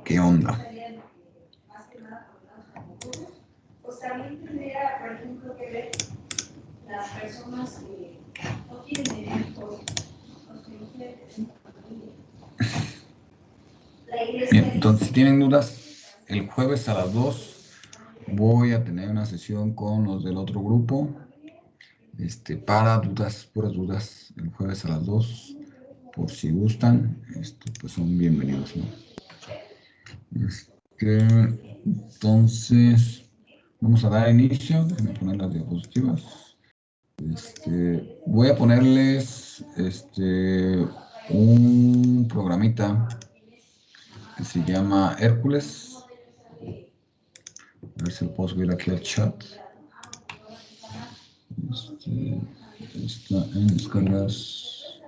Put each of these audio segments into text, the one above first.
¿Qué onda? Pues también tendría, por ejemplo, que ver las personas que no quieren hijos, los que no quieren tener familia. Bien, entonces, si tienen dudas, el jueves a las 2 voy a tener una sesión con los del otro grupo. Para dudas, puras dudas, el jueves a las 2, por si gustan, pues son bienvenidos, ¿no? Entonces, vamos a dar inicio. Déjenme poner las diapositivas. Voy a ponerles un programita que se llama Hércules. A ver si lo puedo subir aquí al chat. Está en descargas.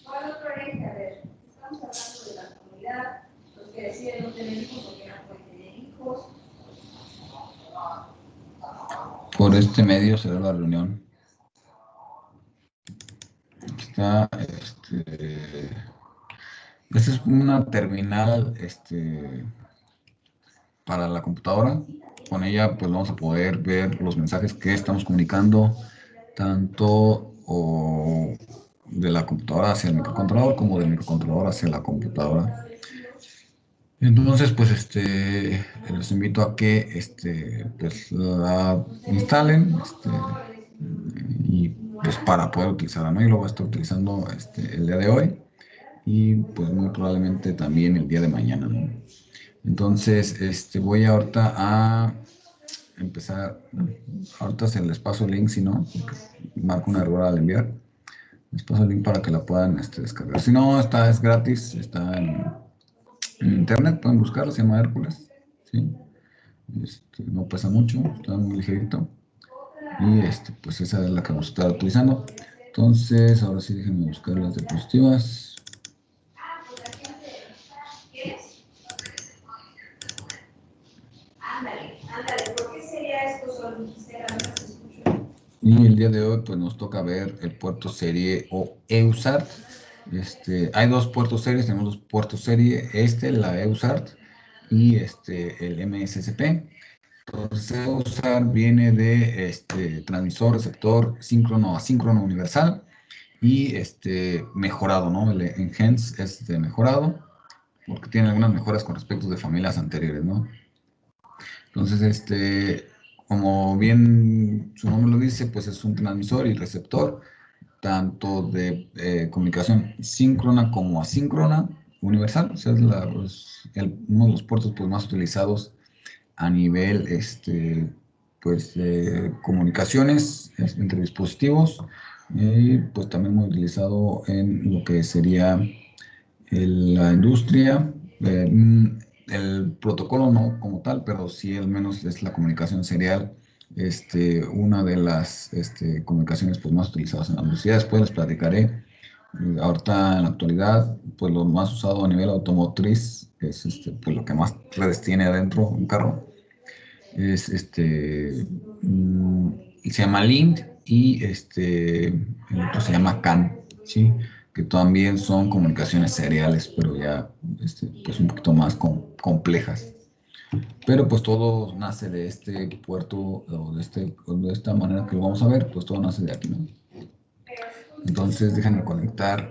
¿Cuál otro eje? A ver, estamos hablando de la comunidad, los que deciden no tener hijos o que no pueden tener hijos. Por este medio será la reunión. Está, esta es una terminal, para la computadora. Con ella, pues vamos a poder ver los mensajes que estamos comunicando, tanto de la computadora hacia el microcontrolador como del microcontrolador hacia la computadora. Entonces, pues, los invito a que, pues, la instalen, y pues para poder utilizarla, ¿no? Yo lo voy a estar utilizando, el día de hoy y pues muy probablemente también el día de mañana, ¿no? Entonces, voy ahorita a empezar, ahorita se les paso el link, si no, marco un error al enviar, les paso el link para que la puedan descargar. Si no, es gratis, está en internet, pueden buscarlo, se llama Hércules, ¿sí? No pesa mucho, está muy ligerito y pues esa es la que vamos a estar utilizando. Entonces, ahora sí déjenme buscar las diapositivas. ¿Por qué sería esto solo? Y el día de hoy pues nos toca ver el puerto serie o EUSART. Hay dos puertos series, tenemos dos puertos serie, la EUSART y el MSSP. Entonces EUSART viene de transmisor, receptor, síncrono, asíncrono, universal y mejorado, ¿no? El Enhance es mejorado porque tiene algunas mejoras con respecto de familias anteriores, ¿no? Entonces, como bien su nombre lo dice, pues es un transmisor y receptor, tanto de comunicación síncrona como asíncrona, universal. O sea, es uno de los puertos pues, más utilizados a nivel pues, de comunicaciones entre dispositivos y pues también muy utilizado en lo que sería la industria. El protocolo no como tal, pero sí al menos es la comunicación serial, una de las comunicaciones pues, más utilizadas en la universidad. Después les platicaré. Ahorita en la actualidad, pues lo más usado a nivel automotriz es pues, lo que más redes tiene adentro un carro. Es se llama Link y el otro se llama CAN, ¿sí? Que también son comunicaciones seriales, pero ya pues un poquito más complejas. Pero pues todo nace de este puerto, o de esta manera que lo vamos a ver, pues todo nace de aquí, ¿no? Entonces déjenme conectar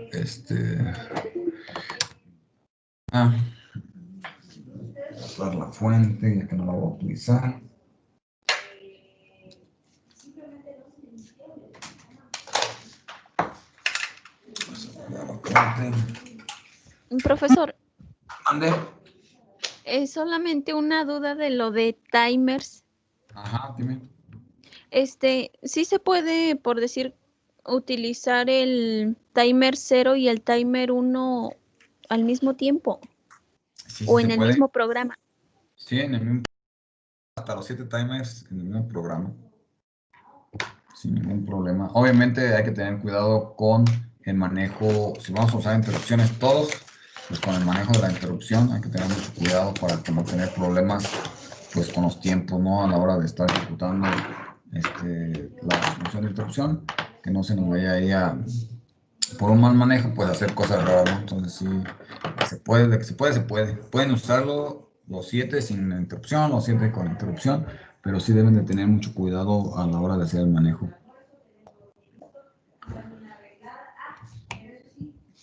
la fuente, ya que no la voy a utilizar. Profesor, ¿Ande? es solamente una duda de lo de timers. Ajá, dime. ¿Sí se puede, por decir, utilizar el timer 0 y el timer 1 al mismo tiempo? Sí, ¿O sí se en el puede. mismo programa? Sí, en el mismo, hasta los 7 timers en el mismo programa. Sin ningún problema. Obviamente hay que tener cuidado con el manejo, si vamos a usar interrupciones todos, pues con el manejo de la interrupción hay que tener mucho cuidado para que no tener problemas pues con los tiempos, ¿no? A la hora de estar ejecutando la función de interrupción, que no se nos vaya ahí por un mal manejo, pues hacer cosas raras, ¿no? Entonces sí, se puede, de que se puede, se puede. Pueden usarlo los 7 sin interrupción, los 7 con interrupción, pero sí deben de tener mucho cuidado a la hora de hacer el manejo.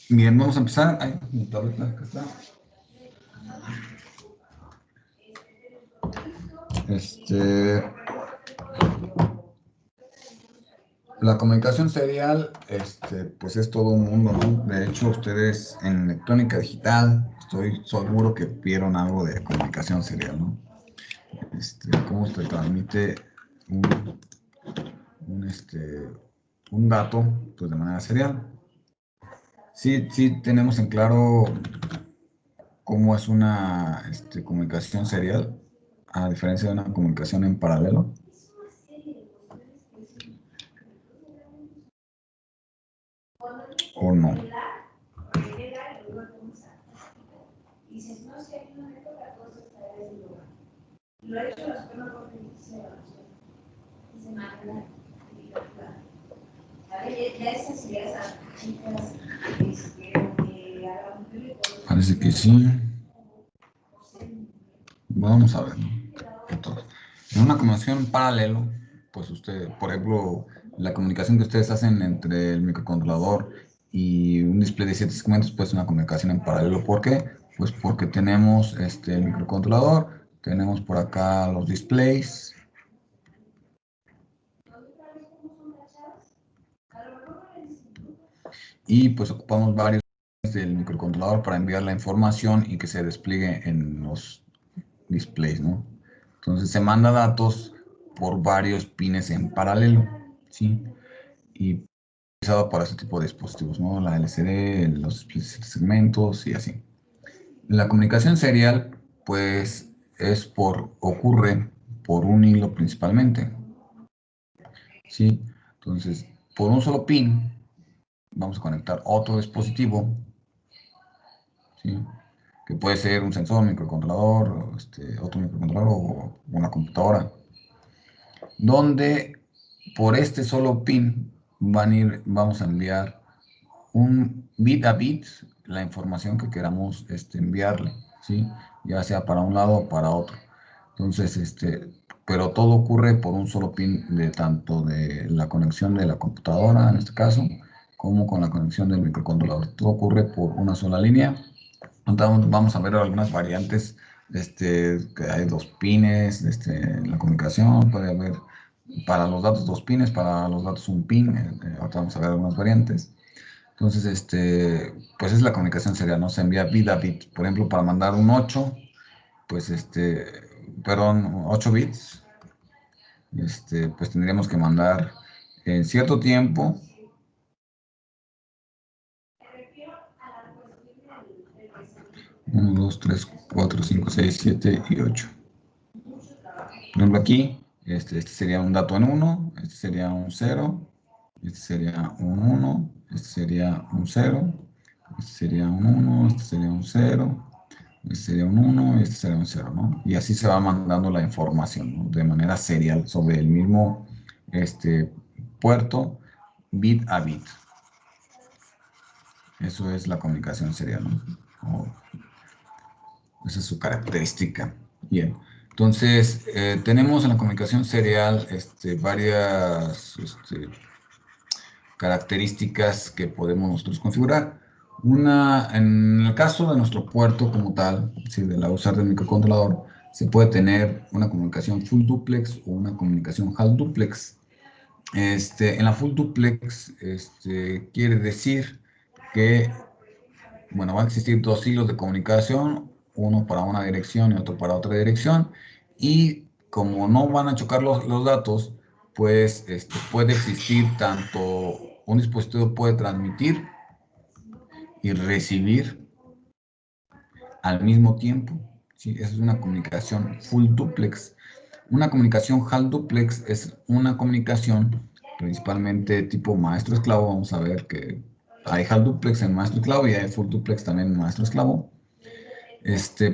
Bien, vamos a empezar. Ay, mi tableta, acá está. La comunicación serial, pues es todo un mundo, ¿no? De hecho, ustedes en electrónica digital, estoy seguro que vieron algo de comunicación serial, ¿no? Cómo se transmite un dato, pues de manera serial. Sí, sí tenemos en claro cómo es una comunicación serial, a diferencia de una comunicación en paralelo. ¿O no? Parece que sí. Vamos a ver, ¿no? Entonces, en una comunicación en paralelo, pues usted, por ejemplo, la comunicación que ustedes hacen entre el microcontrolador y un display de 7 segmentos, pues es una comunicación en paralelo. ¿Por qué? Pues porque tenemos el microcontrolador, tenemos por acá los displays. Y pues ocupamos varios del microcontrolador para enviar la información y que se despliegue en los displays, ¿no? Entonces se manda datos por varios pines en paralelo, ¿sí? Y utilizado para este tipo de dispositivos, ¿no? La LCD, los segmentos y así. La comunicación serial, pues, ocurre por un hilo principalmente, ¿sí? Entonces, por un solo pin, vamos a conectar otro dispositivo, ¿sí? Que puede ser un sensor, un microcontrolador, otro microcontrolador o una computadora, donde por este solo pin vamos a enviar un bit a bit la información que queramos enviarle, ¿sí? Ya sea para un lado o para otro. Entonces, pero todo ocurre por un solo pin de tanto de la conexión de la computadora, en este caso, como con la conexión del microcontrolador. Todo ocurre por una sola línea. Entonces, vamos a ver algunas variantes, que hay 2 pines, en la comunicación, puede haber para los datos 2 pines, para los datos 1 pin, ahorita vamos a ver algunas variantes. Entonces, pues es la comunicación serial, ¿no? Se envía bit a bit. Por ejemplo, para mandar un 8, pues 8 bits, pues tendríamos que mandar en cierto tiempo. Uno, 2, 3, 4, 5, 6, 7 y 8. Por ejemplo, aquí, este sería un dato en 1, este sería un 0, este sería un 1, este sería un 0, este sería un 1, este sería un 0, este sería un 1 y este sería un 0, ¿no? Y así se va mandando la información, ¿no? De manera serial sobre el mismo puerto, bit a bit. Eso es la comunicación serial, ¿no? Esa es su característica. Bien. Entonces, tenemos en la comunicación serial varias características que podemos nosotros configurar. Una, en el caso de nuestro puerto como tal, ¿sí? De la usar del microcontrolador, se puede tener una comunicación full duplex o una comunicación half duplex. En la full duplex quiere decir que, bueno, va a existir 2 hilos de comunicación, uno para una dirección y otro para otra dirección, y como no van a chocar los datos, pues puede existir tanto, un dispositivo puede transmitir y recibir al mismo tiempo, ¿sí? Esa es una comunicación full duplex. Una comunicación half duplex es una comunicación principalmente tipo maestro-esclavo. Vamos a ver que hay HAL duplex en maestro esclavo y hay full duplex también en maestro esclavo.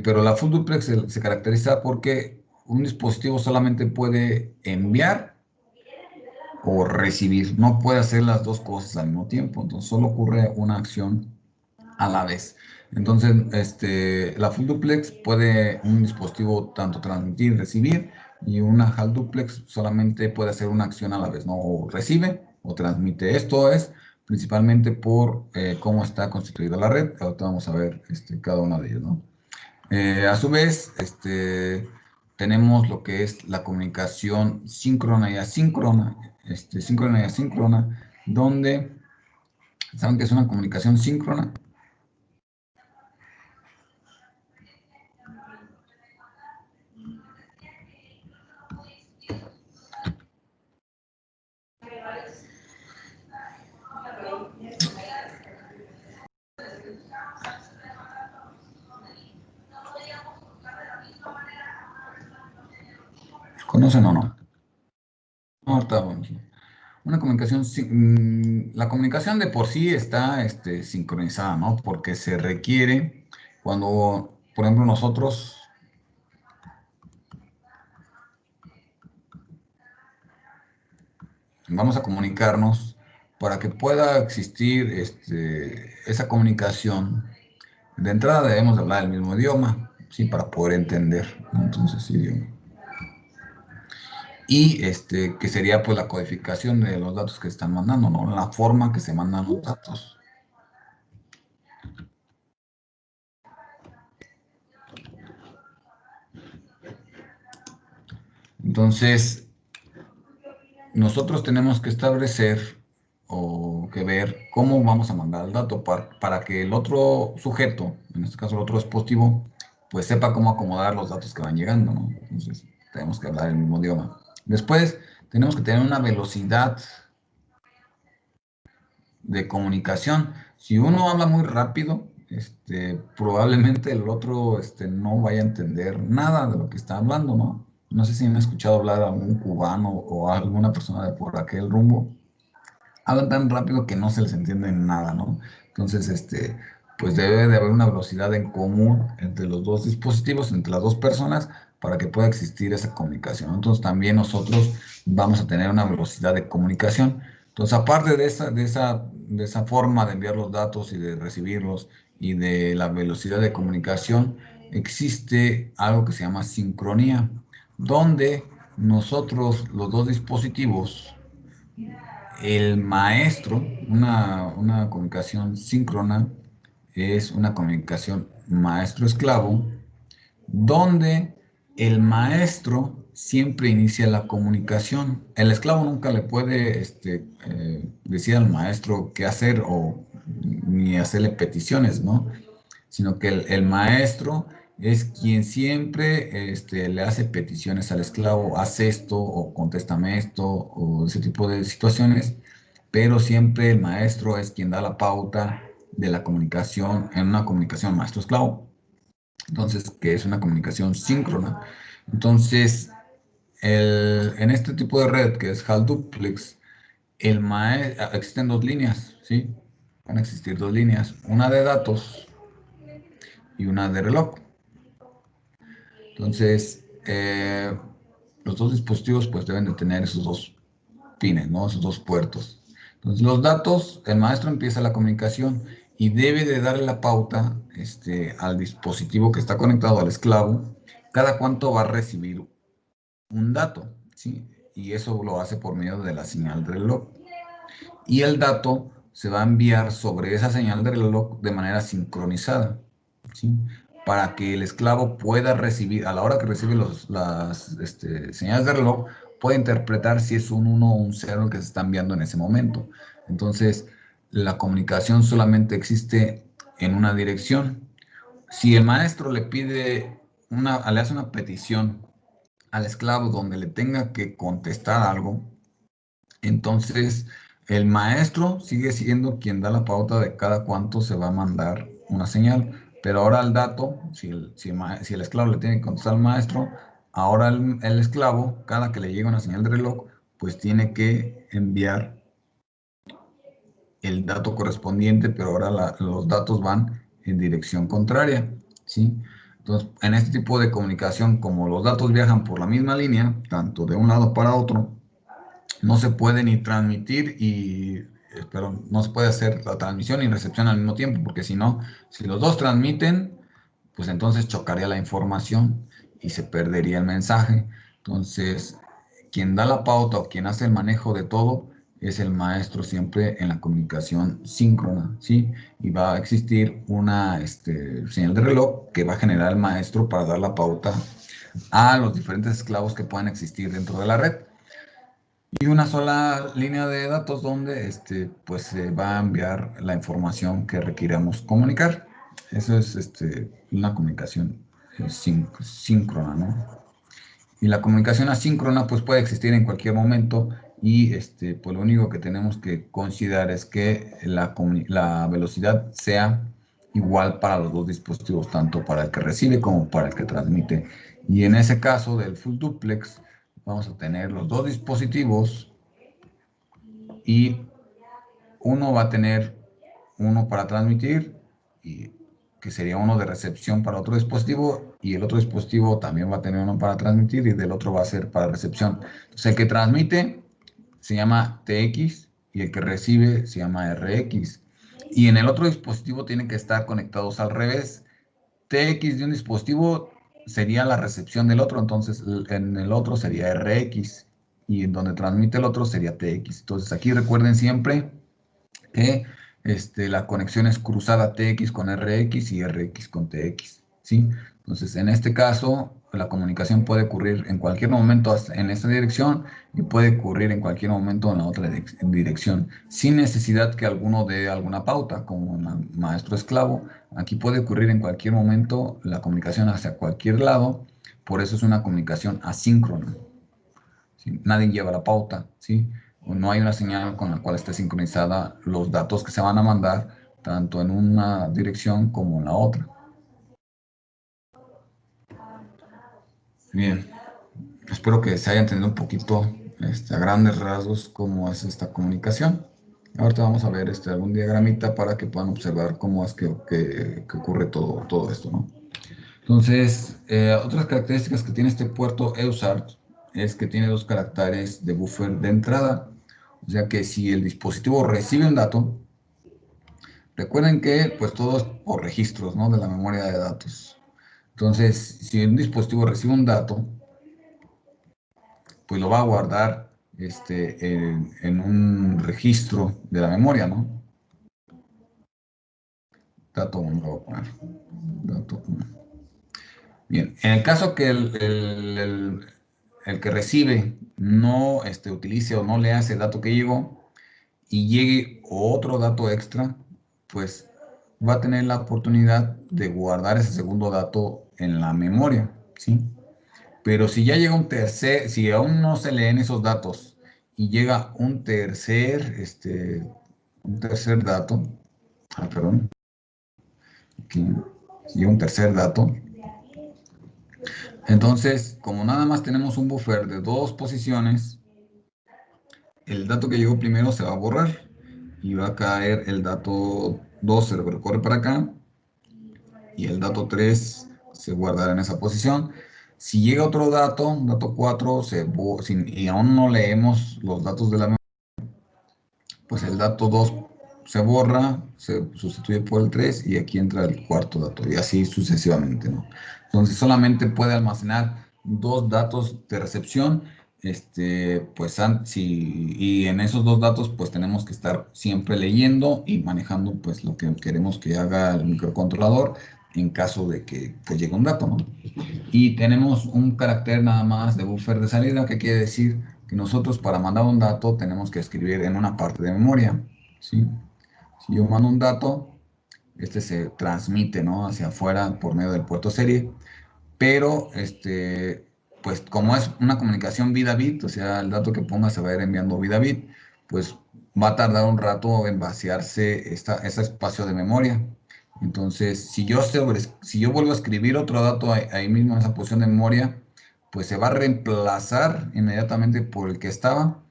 Pero la full duplex se caracteriza porque un dispositivo solamente puede enviar o recibir, no puede hacer las dos cosas al mismo tiempo, entonces solo ocurre una acción a la vez. Entonces, la full duplex puede un dispositivo tanto transmitir y recibir, y una HAL duplex solamente puede hacer una acción a la vez, ¿no? O recibe o transmite. Esto es principalmente por cómo está constituida la red. Ahorita vamos a ver cada una de ellas, ¿no? A su vez, tenemos lo que es la comunicación síncrona y asíncrona, síncrona y asíncrona, donde, ¿saben qué es una comunicación síncrona? ¿Conocen o no? No, está bueno. Una comunicación, la comunicación de por sí está sincronizada, ¿no? Porque se requiere cuando, por ejemplo, nosotros vamos a comunicarnos para que pueda existir esa comunicación. De entrada debemos hablar el mismo idioma, ¿sí? Para poder entender, ¿no? Entonces, idioma. Y que sería pues la codificación de los datos que están mandando, ¿no? La forma que se mandan los datos. Entonces, nosotros tenemos que establecer o que ver cómo vamos a mandar el dato para que el otro sujeto, en este caso el otro dispositivo, pues sepa cómo acomodar los datos que van llegando, ¿no? Entonces, tenemos que hablar el mismo idioma. Después, tenemos que tener una velocidad de comunicación. Si uno habla muy rápido, probablemente el otro no vaya a entender nada de lo que está hablando, ¿no? No sé si me ha escuchado hablar a algún cubano o a alguna persona de por aquel rumbo. Hablan tan rápido que no se les entiende nada, ¿no? Entonces, pues debe de haber una velocidad en común entre los dos dispositivos, entre las dos personas, para que pueda existir esa comunicación. Entonces, también nosotros vamos a tener una velocidad de comunicación. Entonces, aparte de esa forma de enviar los datos y de recibirlos y de la velocidad de comunicación, existe algo que se llama sincronía, donde nosotros, los dos dispositivos, el maestro, una comunicación síncrona, es una comunicación maestro-esclavo, donde el maestro siempre inicia la comunicación. El esclavo nunca le puede decir al maestro qué hacer o ni hacerle peticiones, ¿no? Sino que el maestro es quien siempre le hace peticiones al esclavo, haz esto o contéstame esto o ese tipo de situaciones, pero siempre el maestro es quien da la pauta de la comunicación en una comunicación maestro-esclavo. Entonces, que es una comunicación síncrona. Entonces, en este tipo de red que es HAL duplex, existen dos líneas, ¿sí? Van a existir dos líneas, una de datos y una de reloj. Entonces, los dos dispositivos pues deben de tener esos dos pines, ¿no? Esos dos puertos. Entonces, los datos, el maestro empieza la comunicación y debe de darle la pauta al dispositivo que está conectado al esclavo, cada cuánto va a recibir un dato, ¿sí? Y eso lo hace por medio de la señal de reloj. Y el dato se va a enviar sobre esa señal de reloj de manera sincronizada, ¿sí? Para que el esclavo pueda recibir, a la hora que recibe las señales de reloj, puede interpretar si es un 1 o un 0 que se está enviando en ese momento. Entonces, la comunicación solamente existe en una dirección. Si el maestro le le hace una petición al esclavo donde le tenga que contestar algo, entonces el maestro sigue siendo quien da la pauta de cada cuánto se va a mandar una señal, pero ahora el dato, si el esclavo le tiene que contestar al maestro, ahora el esclavo, cada que le llega una señal de reloj, pues tiene que enviar el dato correspondiente, pero ahora los datos van en dirección contraria, ¿sí? Entonces, en este tipo de comunicación, como los datos viajan por la misma línea, tanto de un lado para otro, no se puede ni transmitir pero no se puede hacer la transmisión y recepción al mismo tiempo, porque si no, si los dos transmiten, pues entonces chocaría la información y se perdería el mensaje. Entonces, quien da la pauta o quien hace el manejo de todo es el maestro siempre en la comunicación síncrona, ¿sí? Y va a existir una señal de reloj que va a generar el maestro para dar la pauta a los diferentes esclavos que puedan existir dentro de la red. Y una sola línea de datos donde pues se va a enviar la información que requiramos comunicar. Eso es una comunicación síncrona, ¿no? Y la comunicación asíncrona pues puede existir en cualquier momento y pues lo único que tenemos que considerar es que la velocidad sea igual para los dos dispositivos, tanto para el que recibe como para el que transmite. Y en ese caso del full duplex, vamos a tener los dos dispositivos y uno va a tener uno para transmitir, y que sería uno de recepción para otro dispositivo, y el otro dispositivo también va a tener uno para transmitir y del otro va a ser para recepción. Entonces el que transmite se llama TX y el que recibe se llama RX. Y en el otro dispositivo tienen que estar conectados al revés. TX de un dispositivo sería la recepción del otro, entonces en el otro sería RX y en donde transmite el otro sería TX. Entonces aquí recuerden siempre que la conexión es cruzada TX con RX y RX con TX, ¿sí? Entonces, en este caso, la comunicación puede ocurrir en cualquier momento en esta dirección y puede ocurrir en cualquier momento en la otra dirección, sin necesidad que alguno dé alguna pauta, como maestro esclavo. Aquí puede ocurrir en cualquier momento la comunicación hacia cualquier lado, por eso es una comunicación asíncrona. ¿Sí? Nadie lleva la pauta, ¿sí? O no hay una señal con la cual esté sincronizada los datos que se van a mandar, tanto en una dirección como en la otra. Bien, espero que se haya entendido un poquito a grandes rasgos cómo es esta comunicación. Ahorita vamos a ver algún diagramita para que puedan observar cómo es que ocurre todo esto, ¿no? Entonces, otras características que tiene este puerto EUSART es que tiene dos caracteres de buffer de entrada. O sea que si el dispositivo recibe un dato, recuerden que pues todo es por registros, ¿no? De la memoria de datos. Entonces, si un dispositivo recibe un dato, pues lo va a guardar en un registro de la memoria, ¿no? Dato 1 lo voy a poner. Dato 1. Bien, en el caso que el que recibe no utilice o no lea ese dato que llegó y llegue otro dato extra, pues va a tener la oportunidad de guardar ese segundo dato en la memoria, ¿sí? Pero si ya llega si aún no se leen esos datos y llega un tercer dato, perdón, aquí, si llega un tercer dato, entonces, como nada más tenemos un buffer de dos posiciones, el dato que llegó primero se va a borrar y va a caer el dato 2, se recorre para acá y el dato 3 se guardará en esa posición. Si llega otro dato, dato 4, y aún no leemos los datos de la memoria, pues el dato 2 se borra, se sustituye por el 3 y aquí entra el cuarto dato y así sucesivamente, ¿no? Entonces solamente puede almacenar dos datos de recepción, pues y en esos dos datos pues tenemos que estar siempre leyendo y manejando pues lo que queremos que haga el microcontrolador en caso de que pues, llegue un dato, ¿no? Y tenemos un carácter nada más de buffer de salida, que quiere decir que nosotros para mandar un dato tenemos que escribir en una parte de memoria, ¿sí? Si yo mando un dato, se transmite, ¿no? Hacia afuera por medio del puerto serie, pero pues como es una comunicación bit a bit, o sea, el dato que ponga se va a ir enviando bit a bit, pues va a tardar un rato en vaciarse ese espacio de memoria. Entonces, si yo vuelvo a escribir otro dato ahí mismo en esa posición de memoria, pues se va a reemplazar inmediatamente por el que estaba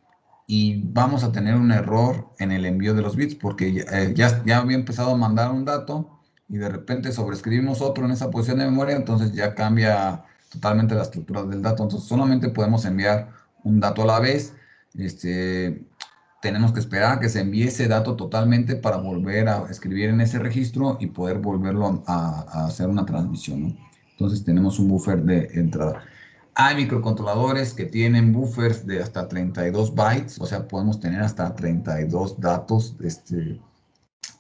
y vamos a tener un error en el envío de los bits porque ya había empezado a mandar un dato y de repente sobreescribimos otro en esa posición de memoria, entonces ya cambia totalmente la estructura del dato. Entonces solamente podemos enviar un dato a la vez. Tenemos que esperar a que se envíe ese dato totalmente para volver a escribir en ese registro y poder volverlo a hacer una transmisión, ¿no? Entonces tenemos un buffer de entrada. Hay microcontroladores que tienen buffers de hasta 32 bytes, o sea, podemos tener hasta 32 datos,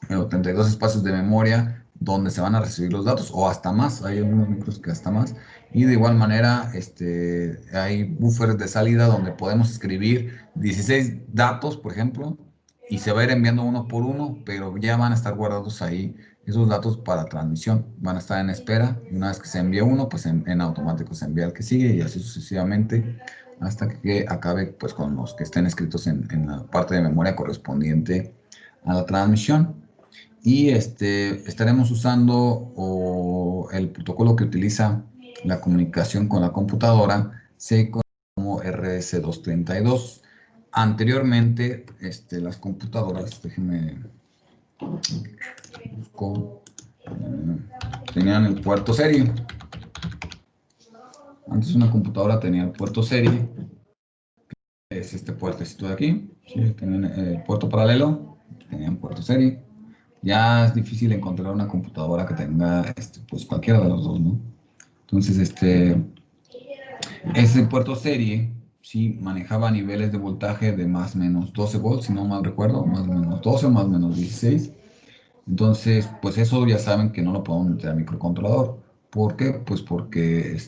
32 espacios de memoria donde se van a recibir los datos, o hasta más, hay algunos micros que hasta más. Y de igual manera, hay buffers de salida donde podemos escribir 16 datos, por ejemplo, y se va a ir enviando uno por uno, pero ya van a estar guardados ahí esos datos para transmisión. Van a estar en espera, y una vez que se envíe uno, pues en automático se envía el que sigue, y así sucesivamente, hasta que acabe pues con los que estén escritos en la parte de memoria correspondiente a la transmisión. Y estaremos usando el protocolo que utiliza la comunicación con la computadora, se conoce como RS232. Anteriormente, las computadoras, déjenme busco, tenían el puerto serie. Antes una computadora tenía el puerto serie, es este puertecito de aquí, ¿sí? Tenían el puerto paralelo, tenían puerto serie. Ya es difícil encontrar una computadora que tenga pues cualquiera de los dos, ¿no? Entonces, ese puerto serie sí manejaba niveles de voltaje de más o menos 12 volts, si no mal recuerdo, más o menos 12 o más o menos 16. Entonces, pues eso ya saben que no lo podemos meter al microcontrolador. ¿Por qué? Pues porque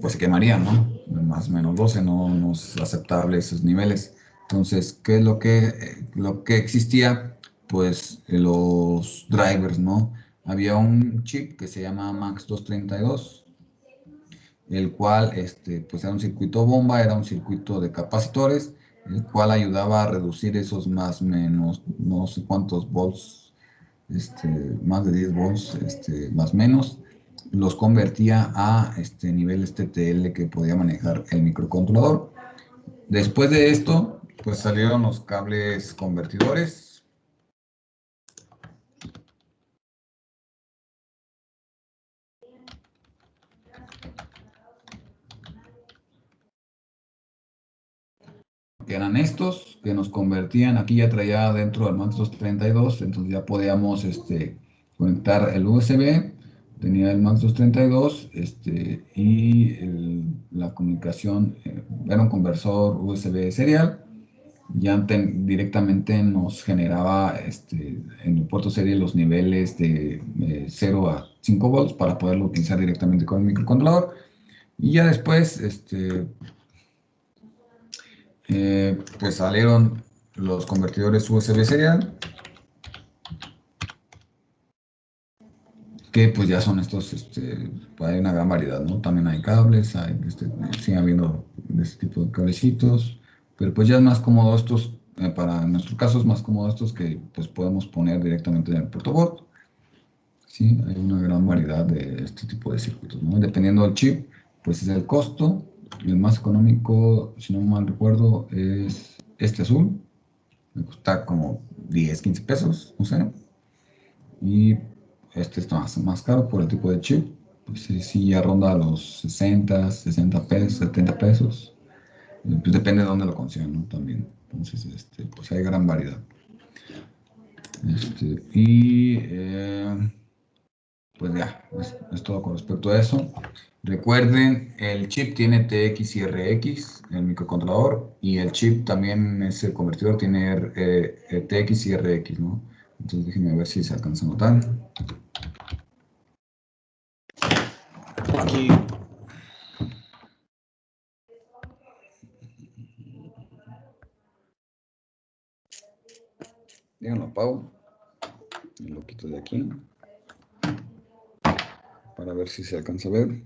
pues se quemaría, ¿no? Más o menos 12 no es aceptable esos niveles. Entonces, ¿qué es lo que existía? Pues los drivers, ¿no? Había un chip que se llama MAX232, el cual pues era un circuito bomba, era un circuito de capacitores, el cual ayudaba a reducir esos más o menos no sé cuántos volts, más de 10 volts, más o menos, los convertía a niveles TTL que podía manejar el microcontrolador. Después de esto, pues salieron los cables convertidores. Que eran estos, que nos convertían, aquí ya traía dentro del Max 232, entonces ya podíamos conectar el USB, tenía el Max 232, y la comunicación era un conversor USB serial, ya directamente nos generaba en el puerto serie los niveles de 0 a 5 volts para poderlo utilizar directamente con el microcontrolador, y ya después, pues salieron los convertidores USB serial, que pues ya son estos, hay una gran variedad, ¿no? También hay cables, sigue habiendo de este tipo de cablecitos, pero pues ya es más cómodo estos, para nuestro caso es más cómodo estos que pues podemos poner directamente en el protoboard. Sí, hay una gran variedad de este tipo de circuitos, ¿no? Dependiendo del chip, pues es el costo. El más económico, si no mal recuerdo, es este azul. Me cuesta como 10, 15 pesos, no sé. Y este está más caro por el tipo de chip. Pues sí, ya ronda los 60 pesos, 70 pesos. Pues depende de dónde lo consigan, ¿no? También. Entonces, pues hay gran variedad. Pues ya, es todo con respecto a eso. Recuerden, el chip tiene TX y RX, el microcontrolador, y el chip también, ese convertidor, tiene TX y RX, ¿no? Entonces déjenme ver si se alcanza a notar. Aquí. Díganlo, apago. Y lo quito de aquí. Para ver si se alcanza a ver.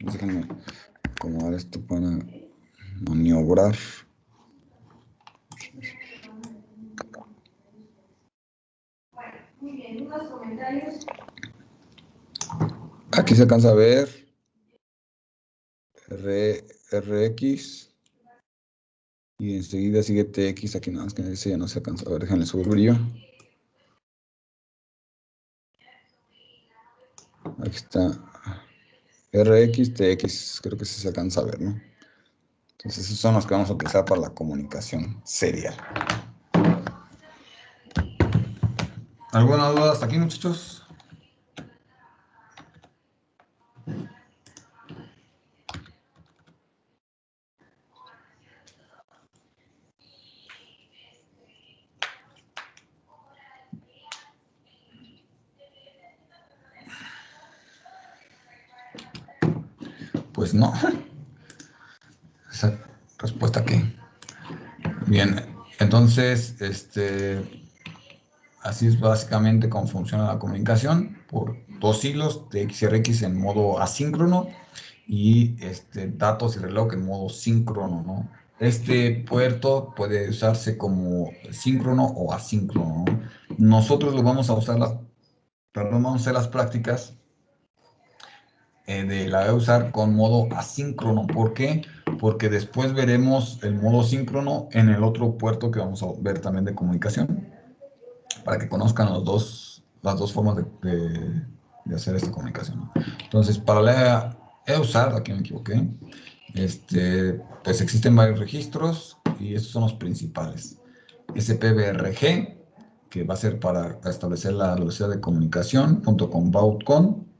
Déjenme acomodar esto para maniobrar. Muy bien, unos comentarios. Aquí se alcanza a ver. RX. Y enseguida sigue TX, aquí nada más que ese ya no se alcanza. A ver, déjenle subir brillo. Aquí está. RX, TX, creo que sí se alcanza a ver, ¿no? Entonces esos son los que vamos a utilizar para la comunicación serial. ¿Alguna duda hasta aquí, muchachos? Pues no. Esa respuesta que. Bien, entonces, así es básicamente cómo funciona la comunicación por dos hilos de X y RX en modo asíncrono y datos y reloj en modo síncrono, ¿no? Este puerto puede usarse como síncrono o asíncrono, ¿no? Nosotros lo vamos a usar vamos a hacer las prácticas la voy a usar con modo asíncrono. ¿Por qué? Porque después veremos el modo síncrono en el otro puerto que vamos a ver también de comunicación, para que conozcan las dos formas de hacer esta comunicación, ¿no? Entonces, para la EUSAR, aquí me equivoqué, pues existen varios registros y estos son los principales. SPBRG, que va a ser para establecer la velocidad de comunicación, junto con baud.con,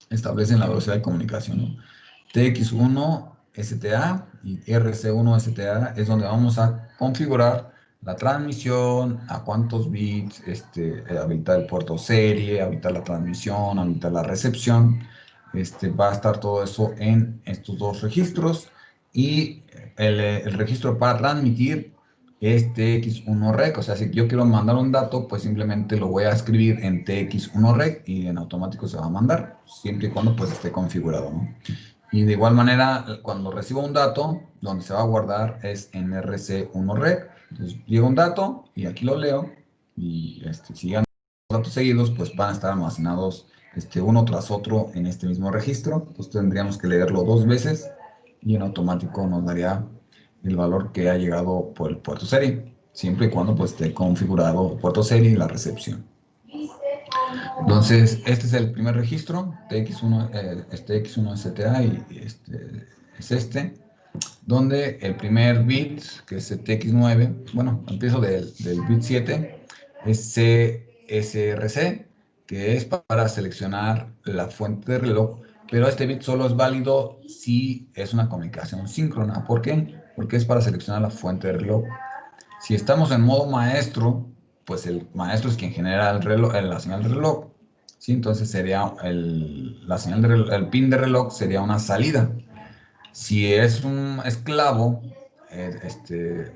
establecen la velocidad de comunicación, ¿no? TX1 STA y RC1 STA es donde vamos a configurar la transmisión, a cuántos bits, habilitar el puerto serie, habilitar la transmisión, habilitar la recepción. Va a estar todo eso en estos dos registros y el registro para transmitir es TX1REC, o sea, si yo quiero mandar un dato, pues simplemente lo voy a escribir en TX1REC y en automático se va a mandar, siempre y cuando pues esté configurado, ¿no? Y de igual manera, cuando recibo un dato, donde se va a guardar es en RC1REC. Entonces, llega un dato y aquí lo leo. Y si llegan los datos seguidos, pues van a estar almacenados uno tras otro en este mismo registro. Entonces, tendríamos que leerlo dos veces y en automático nos daría el valor que ha llegado por el puerto serie, siempre y cuando pues, esté configurado el puerto serie y la recepción. Entonces, este es el primer registro, TX1, X1STA y es donde el primer bit, que es el TX9, bueno, empiezo del bit 7, es CSRC, que es para seleccionar la fuente de reloj, pero este bit solo es válido si es una comunicación síncrona. ¿Por qué? Porque es para seleccionar la fuente de reloj. Si estamos en modo maestro, pues el maestro es quien genera el reloj, la señal de reloj, ¿sí? Entonces sería la señal de reloj, el pin de reloj sería una salida. Si es un esclavo,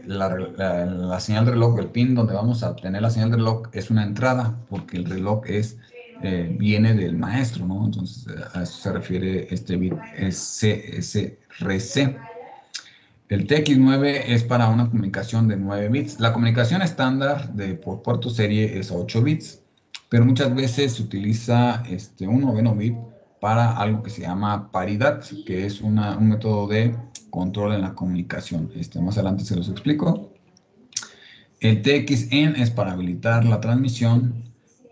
la señal de reloj, el pin donde vamos a tener la señal de reloj es una entrada, porque el reloj viene del maestro, ¿no? Entonces a eso se refiere este bit SSRC. El TX9 es para una comunicación de 9 bits. La comunicación estándar por puerto serie es 8 bits, pero muchas veces se utiliza un noveno bit para algo que se llama paridad, que es un método de control en la comunicación. Más adelante se los explico. El TXN es para habilitar la transmisión.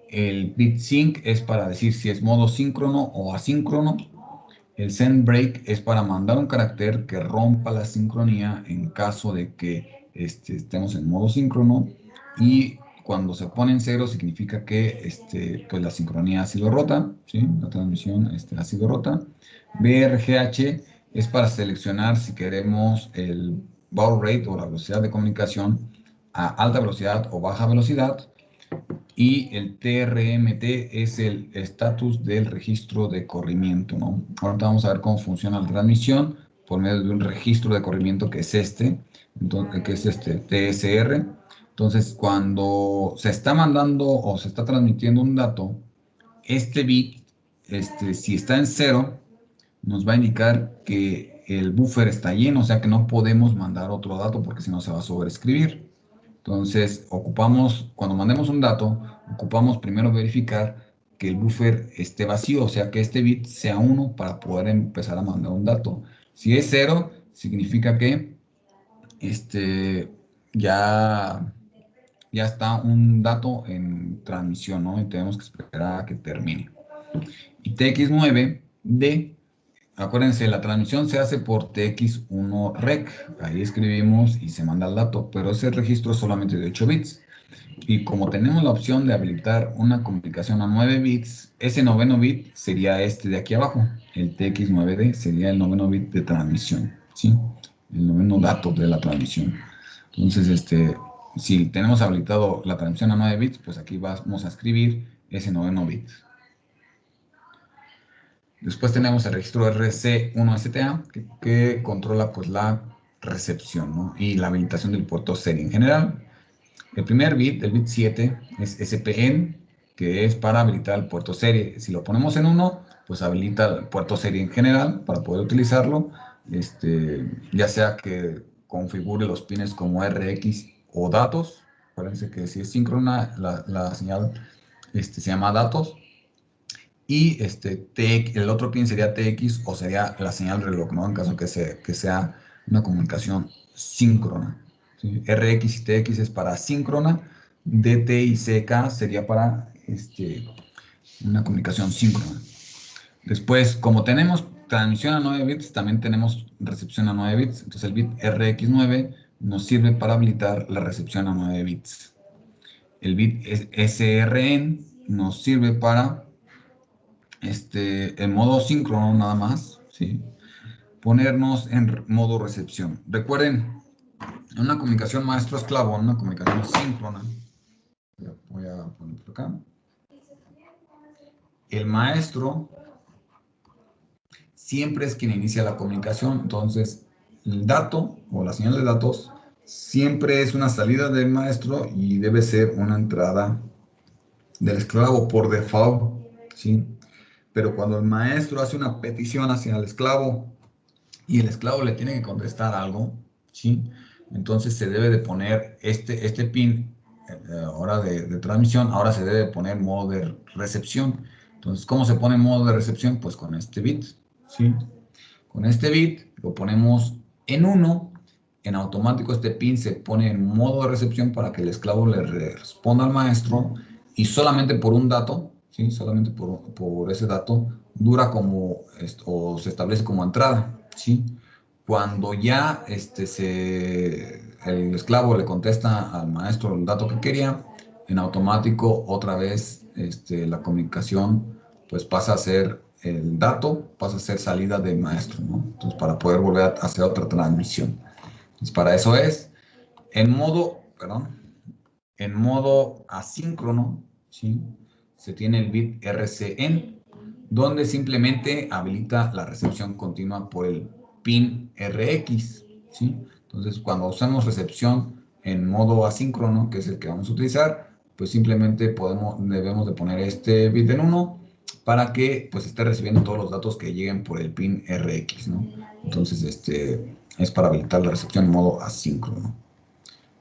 El bit sync es para decir si es modo síncrono o asíncrono. El send break es para mandar un carácter que rompa la sincronía en caso de que estemos en modo síncrono, y cuando se pone en cero significa que pues la sincronía ha sido rota, ¿sí? La transmisión ha sido rota. BRGH es para seleccionar si queremos el baud rate o la velocidad de comunicación a alta velocidad o baja velocidad. Y el TRMT es el estatus del registro de corrimiento, ¿no? Ahorita vamos a ver cómo funciona la transmisión por medio de un registro de corrimiento que es entonces, que es TSR. Entonces, cuando se está mandando o se está transmitiendo un dato, este bit, si está en cero, nos va a indicar que el buffer está lleno, o sea que no podemos mandar otro dato porque si no se va a sobreescribir. Entonces, cuando mandemos un dato, ocupamos primero verificar que el buffer esté vacío, o sea que este bit sea 1 para poder empezar a mandar un dato. Si es 0, significa que ya, ya está un dato en transmisión, ¿no? Y tenemos que esperar a que termine. Y TX9D, acuérdense, la transmisión se hace por TX1REC. Ahí escribimos y se manda el dato, pero ese registro es solamente de 8 bits. Y como tenemos la opción de habilitar una comunicación a 9 bits, ese noveno bit sería este de aquí abajo. El TX9D sería el noveno bit de transmisión, ¿sí? El noveno dato de la transmisión. Entonces, si tenemos habilitado la transmisión a 9 bits, pues aquí vamos a escribir ese noveno bit. Después tenemos el registro RC1STA, que controla pues la recepción, ¿no? Y la habilitación del puerto serie en general. El primer bit, el bit 7, es SPN, que es para habilitar el puerto serie. Si lo ponemos en 1, pues habilita el puerto serie en general para poder utilizarlo, ya sea que configure los pines como RX o datos. Acuérdense que si es síncrona, la señal se llama datos. Y el otro pin sería TX o sería la señal reloj, ¿no? En caso que sea una comunicación síncrona. ¿Sí? RX y TX es para síncrona, DT y CK sería para una comunicación síncrona. Después, como tenemos transmisión a 9 bits, también tenemos recepción a 9 bits. Entonces el bit RX9 nos sirve para habilitar la recepción a 9 bits. El bit SRN nos sirve para en modo síncrono nada más, ¿sí? Ponernos en modo recepción. Recuerden, en una comunicación maestro-esclavo, en una comunicación síncrona, voy a poner por acá, el maestro siempre es quien inicia la comunicación. Entonces, el dato o la señal de datos siempre es una salida del maestro y debe ser una entrada del esclavo por default, ¿sí? Pero cuando el maestro hace una petición hacia el esclavo y el esclavo le tiene que contestar algo, ¿sí? Entonces se debe de poner este pin, ahora de transmisión, ahora se debe poner modo de recepción. Entonces, ¿cómo se pone modo de recepción? Pues con este bit, ¿sí? Con este bit lo ponemos en 1, en automático este pin se pone en modo de recepción para que el esclavo le responda al maestro y solamente por un dato, ¿sí? Solamente por ese dato dura como, o se establece como entrada, ¿sí? Cuando ya el esclavo le contesta al maestro el dato que quería, en automático otra vez la comunicación pues pasa a ser el dato, pasa a ser salida del maestro, ¿no? Entonces para poder volver a hacer otra transmisión. Entonces para eso es en modo asíncrono, ¿sí? Se tiene el bit RCN, donde simplemente habilita la recepción continua por el pin RX, ¿sí? Entonces, cuando usamos recepción en modo asíncrono, que es el que vamos a utilizar, pues simplemente debemos de poner este bit en 1 para que pues esté recibiendo todos los datos que lleguen por el pin RX, ¿no? Entonces, es para habilitar la recepción en modo asíncrono.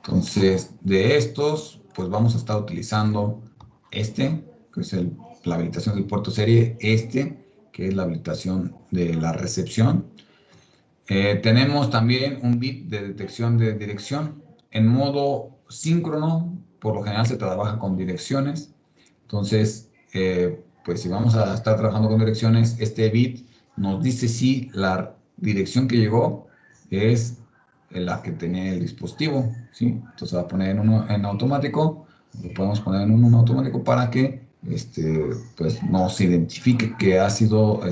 Entonces, de estos, pues vamos a estar utilizando que es la habilitación del puerto serie, que es la habilitación de la recepción. Tenemos también un bit de detección de dirección. En modo síncrono, por lo general se trabaja con direcciones. Entonces, pues si vamos a estar trabajando con direcciones, este bit nos dice si la dirección que llegó es la que tenía el dispositivo, ¿sí? Entonces va a poner en automático, lo podemos poner en un automático para que pues nos identifique que ha sido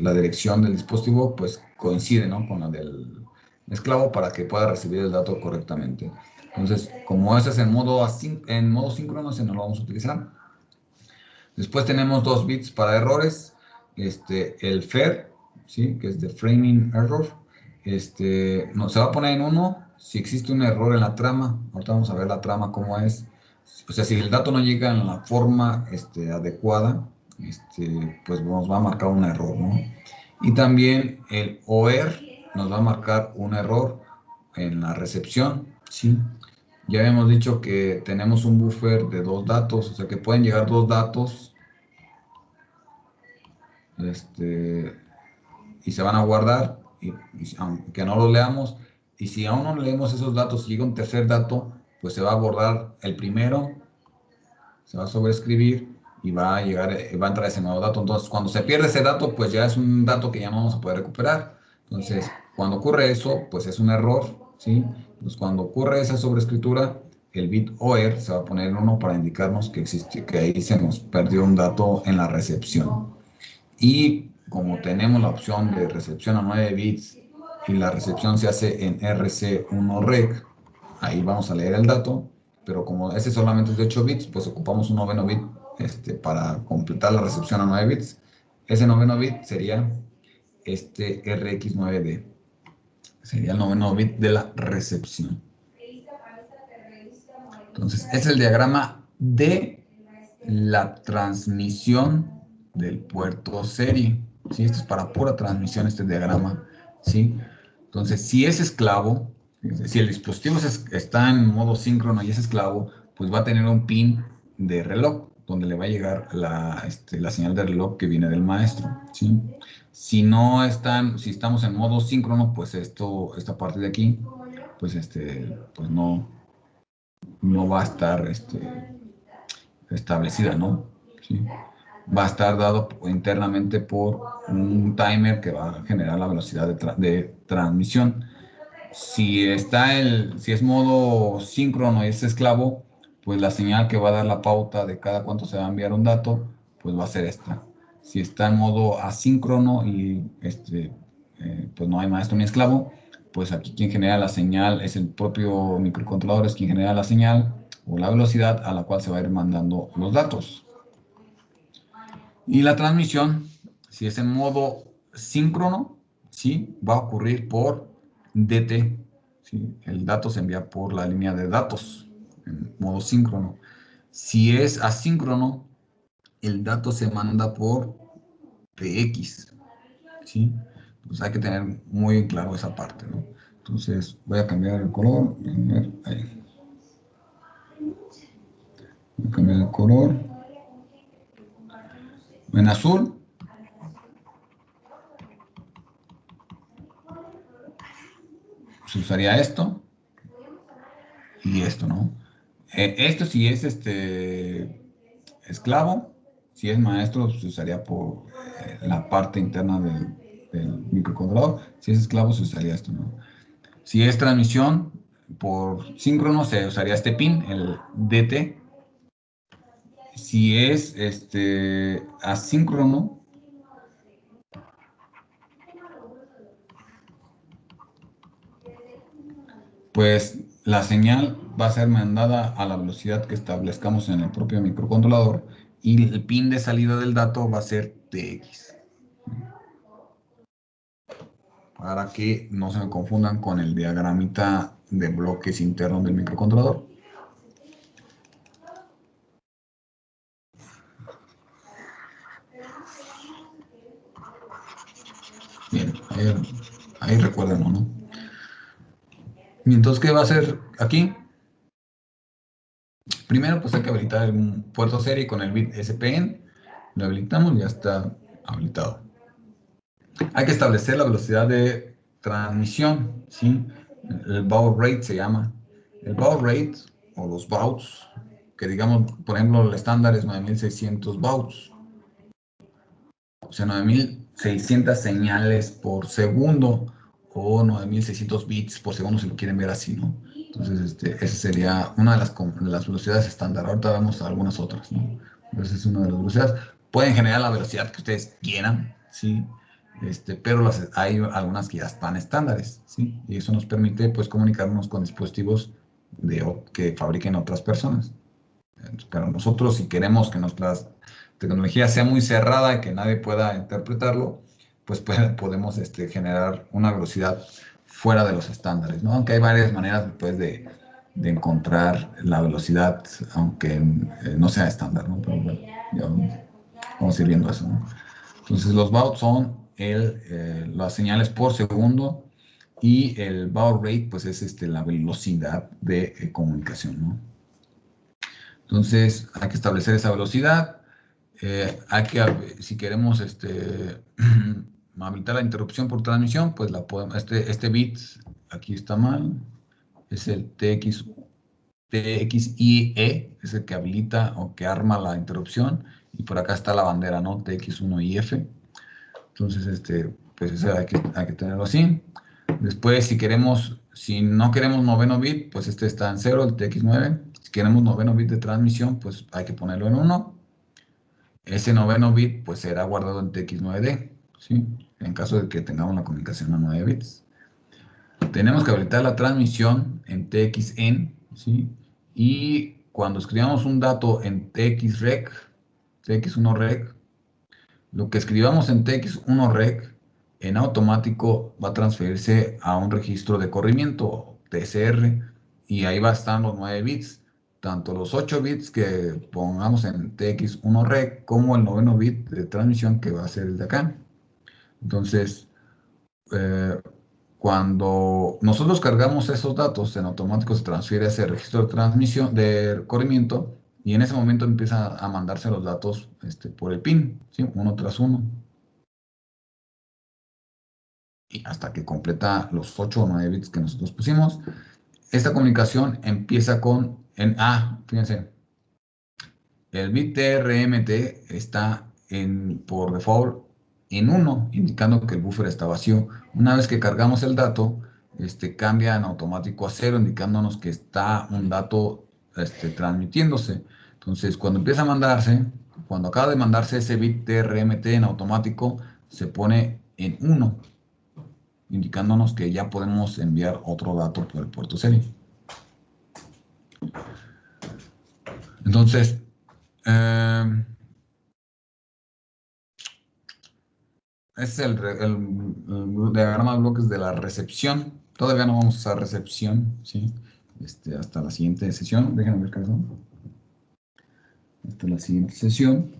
la dirección del dispositivo, pues coincide, ¿no? Con la del esclavo para que pueda recibir el dato correctamente. Entonces, como ese es en modo síncrono, se nos lo vamos a utilizar. Después tenemos dos bits para errores. El FER, ¿sí? Que es de Framing Error. Se va a poner en 1 si existe un error en la trama. Ahorita vamos a ver la trama cómo es. O sea, si el dato no llega en la forma adecuada, pues nos va a marcar un error, ¿no? Y también el OR nos va a marcar un error en la recepción, ¿sí? Ya habíamos dicho que tenemos un buffer de 2 datos, o sea que pueden llegar 2 datos y se van a guardar aunque no los leamos, y si aún no leemos esos datos, llega un tercer dato, pues se va a borrar el primero, se va a sobreescribir y va a llegar, va a entrar ese nuevo dato. Entonces, cuando se pierde ese dato, pues ya es un dato que ya no vamos a poder recuperar. Entonces, cuando ocurre eso, pues es un error, ¿sí? Entonces, cuando ocurre esa sobreescritura, el bit OR se va a poner en 1 para indicarnos que existe, que ahí se nos perdió un dato en la recepción. Y como tenemos la opción de recepción a 9 bits y la recepción se hace en RC1Rec, ahí vamos a leer el dato, pero como ese solamente es de 8 bits, pues ocupamos un noveno bit para completar la recepción a 9 bits. Ese noveno bit sería este RX9D, sería el noveno bit de la recepción. Entonces, es el diagrama de la transmisión del puerto serie, ¿sí? Esto es para pura transmisión, este diagrama, ¿sí? Entonces, si es esclavo, si el dispositivo está en modo síncrono y es esclavo, pues va a tener un pin de reloj, donde le va a llegar la señal de reloj que viene del maestro, ¿sí? Si no si estamos en modo síncrono, pues esta parte de aquí, pues pues no va a estar establecida, ¿no? ¿Sí? Va a estar dado internamente por un timer que va a generar la velocidad de transmisión. Si es modo síncrono y es esclavo, pues la señal que va a dar la pauta de cada cuánto se va a enviar un dato, pues va a ser esta. Si está en modo asíncrono y pues no hay maestro ni esclavo, pues aquí quien genera la señal es el propio microcontrolador, es quien genera la señal o la velocidad a la cual se va a ir mandando los datos. Y la transmisión, si es en modo síncrono, ¿sí? Va a ocurrir por DT, ¿sí? El dato se envía por la línea de datos, en modo síncrono. Si es asíncrono, el dato se manda por PX, ¿sí? Pues hay que tener muy claro esa parte, ¿no? Entonces, voy a cambiar el color. Ahí. Voy a cambiar el color. En azul. Se usaría esto y esto, ¿no? Esto si es esclavo, si es maestro, se usaría por la parte interna del microcontrolador. Si es esclavo, se usaría esto, ¿no? Si es transmisión por síncrono, se usaría este pin, el DT. Si es asíncrono, pues la señal va a ser mandada a la velocidad que establezcamos en el propio microcontrolador y el pin de salida del dato va a ser TX. Para que no se me confundan con el diagramita de bloques internos del microcontrolador. Bien, ahí recuerden, ¿no? Y entonces, ¿qué va a hacer aquí? Primero, pues hay que habilitar un puerto serie con el bit SPN. Lo habilitamos y ya está habilitado. Hay que establecer la velocidad de transmisión, ¿sí? El baud rate se llama. El baud rate, o los bauds, que digamos, por ejemplo, el estándar es 9600 bauds. O sea, 9600 señales por segundo o 9600 bits por segundo, si lo quieren ver así, ¿no? Entonces, esa sería una de las velocidades estándar. Ahorita vemos algunas otras, ¿no? Entonces, es una de las velocidades. Pueden generar la velocidad que ustedes quieran, ¿sí? Pero hay algunas que ya están estándares, ¿sí? Y eso nos permite, pues, comunicarnos con dispositivos que fabriquen otras personas. Pero nosotros, si queremos que nuestra tecnología sea muy cerrada y que nadie pueda interpretarlo, pues podemos generar una velocidad fuera de los estándares, ¿no? Aunque hay varias maneras después de encontrar la velocidad, aunque no sea estándar, ¿no? Pero bueno, ya vamos a ir viendo eso, ¿no? Entonces los baud son las señales por segundo y el baud rate, pues es la velocidad de comunicación, ¿no? Entonces hay que establecer esa velocidad. Si queremos habilitar la interrupción por transmisión, pues la podemos, este bit aquí está mal, es el TXIE, es el que habilita o que arma la interrupción, y por acá está la bandera, ¿no? TX1IF. Entonces, pues ese hay que tenerlo así. Después, si no queremos noveno bit, pues este está en 0, el TX9. Si queremos noveno bit de transmisión, pues hay que ponerlo en 1. Ese noveno bit, pues será guardado en TX9D, ¿sí? En caso de que tengamos la comunicación a 9 bits. Tenemos que habilitar la transmisión en TXN, ¿sí? Y cuando escribamos un dato en TXREC, TX1REC, lo que escribamos en TX1REC en automático va a transferirse a un registro de corrimiento, TCR, y ahí va a estar los 9 bits, tanto los 8 bits que pongamos en TX1REC como el noveno bit de transmisión que va a ser el de acá. Entonces, cuando nosotros cargamos esos datos, en automático se transfiere a ese registro de transmisión, de corrimiento, y en ese momento empieza a mandarse los datos por el pin, ¿sí? Uno tras uno. Y hasta que completa los 8 o 9 bits que nosotros pusimos. Esta comunicación empieza fíjense, el bit TRMT está por default en 1, indicando que el buffer está vacío. Una vez que cargamos el dato, cambia en automático a 0, indicándonos que está un dato transmitiéndose. Entonces, cuando empieza a mandarse, cuando acaba de mandarse ese bit TRMT en automático, se pone en 1, indicándonos que ya podemos enviar otro dato por el puerto serie. Entonces, este es el diagrama de bloques de la recepción. Todavía no vamos a usar recepción, ¿sí? Hasta la siguiente sesión. Déjenme ver qué son. Hasta la siguiente sesión.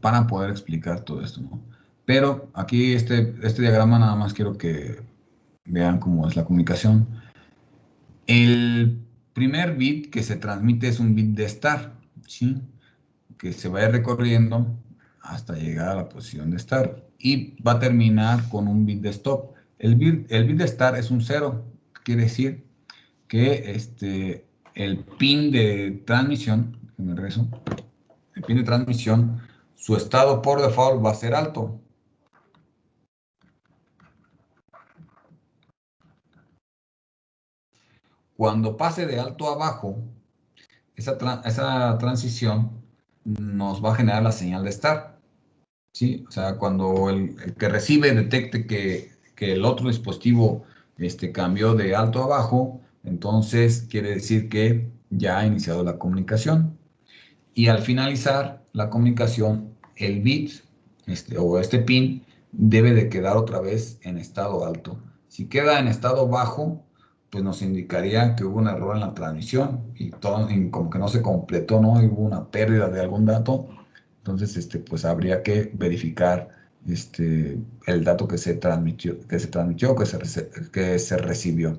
Para poder explicar todo esto, ¿no? Pero aquí este diagrama nada más quiero que vean cómo es la comunicación. El primer bit que se transmite es un bit de start, ¿sí? Que se va a ir recorriendo hasta llegar a la posición de start y va a terminar con un bit de stop. El bit de start es un 0, quiere decir que el pin de transmisión, el pin de transmisión, su estado por default va a ser alto. Cuando pase de alto a bajo, esa transición nos va a generar la señal de start, ¿sí? O sea, cuando el que recibe detecte que el otro dispositivo cambió de alto a bajo, entonces quiere decir que ya ha iniciado la comunicación. Y al finalizar la comunicación, el bit o este pin debe de quedar otra vez en estado alto. Si queda en estado bajo, pues nos indicaría que hubo un error en la transmisión y como que no se completó, ¿no? Y hubo una pérdida de algún dato. Entonces, pues habría que verificar el dato que se transmitió, que se recibió.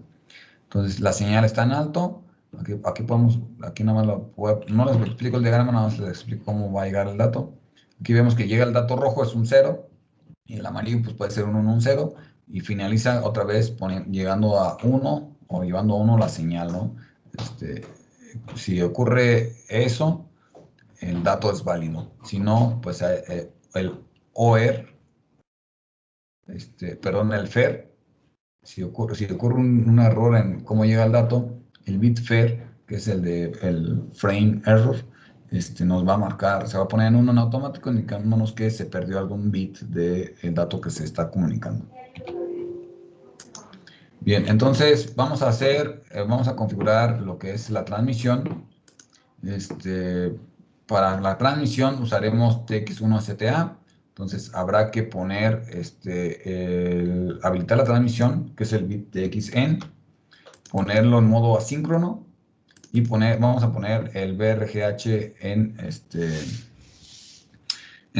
Entonces, la señal está en alto. Aquí nada más no les explico el diagrama, nada más les explico cómo va a llegar el dato. Aquí vemos que llega el dato rojo, es un 0, y el amarillo pues puede ser un 1, un 0, y finaliza otra vez llegando a 1 o llevando a 1 la señal, ¿no? Si ocurre eso, el dato es válido. Si no, pues el OR, perdón, el FER, si ocurre un error en cómo llega el dato, el bit FER, que es el frame error, nos va a marcar, se va a poner en 1 en automático, indicándonos que se perdió algún bit del dato que se está comunicando. Bien, entonces vamos a configurar lo que es la transmisión. Para la transmisión usaremos TX1STA. Entonces habrá que poner, habilitar la transmisión, que es el bit TXN, ponerlo en modo asíncrono y vamos a poner el BRGH en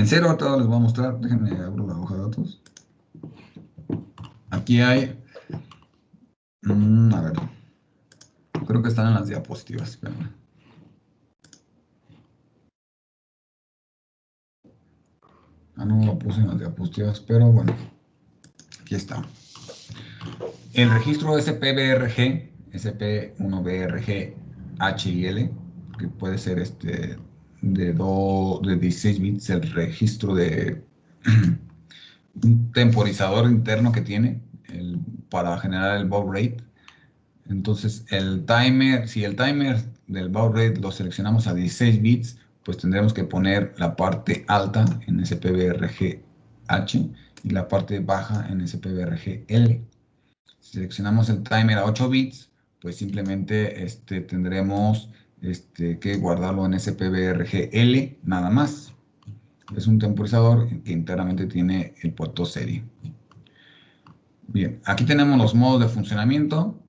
0. Ahorita les voy a mostrar, déjenme abrir la hoja de datos. Aquí hay, a ver, creo que están en las diapositivas, espérame. 。Ah, no lo puse en las diapositivas, pero bueno, aquí está. El registro SPBRG, SP1BRG, H y L, que puede ser de 16 bits, el registro de un temporizador interno que tiene para generar el baud rate. Entonces, el timer, si el timer del baud rate lo seleccionamos a 16 bits, pues tendremos que poner la parte alta en SPBRG H y la parte baja en SPBRG L. Si seleccionamos el timer a 8 bits, pues simplemente tendremos que guardarlo en SPBRG L nada más. Es un temporizador que internamente tiene el puerto serie. Bien, aquí tenemos los modos de funcionamiento.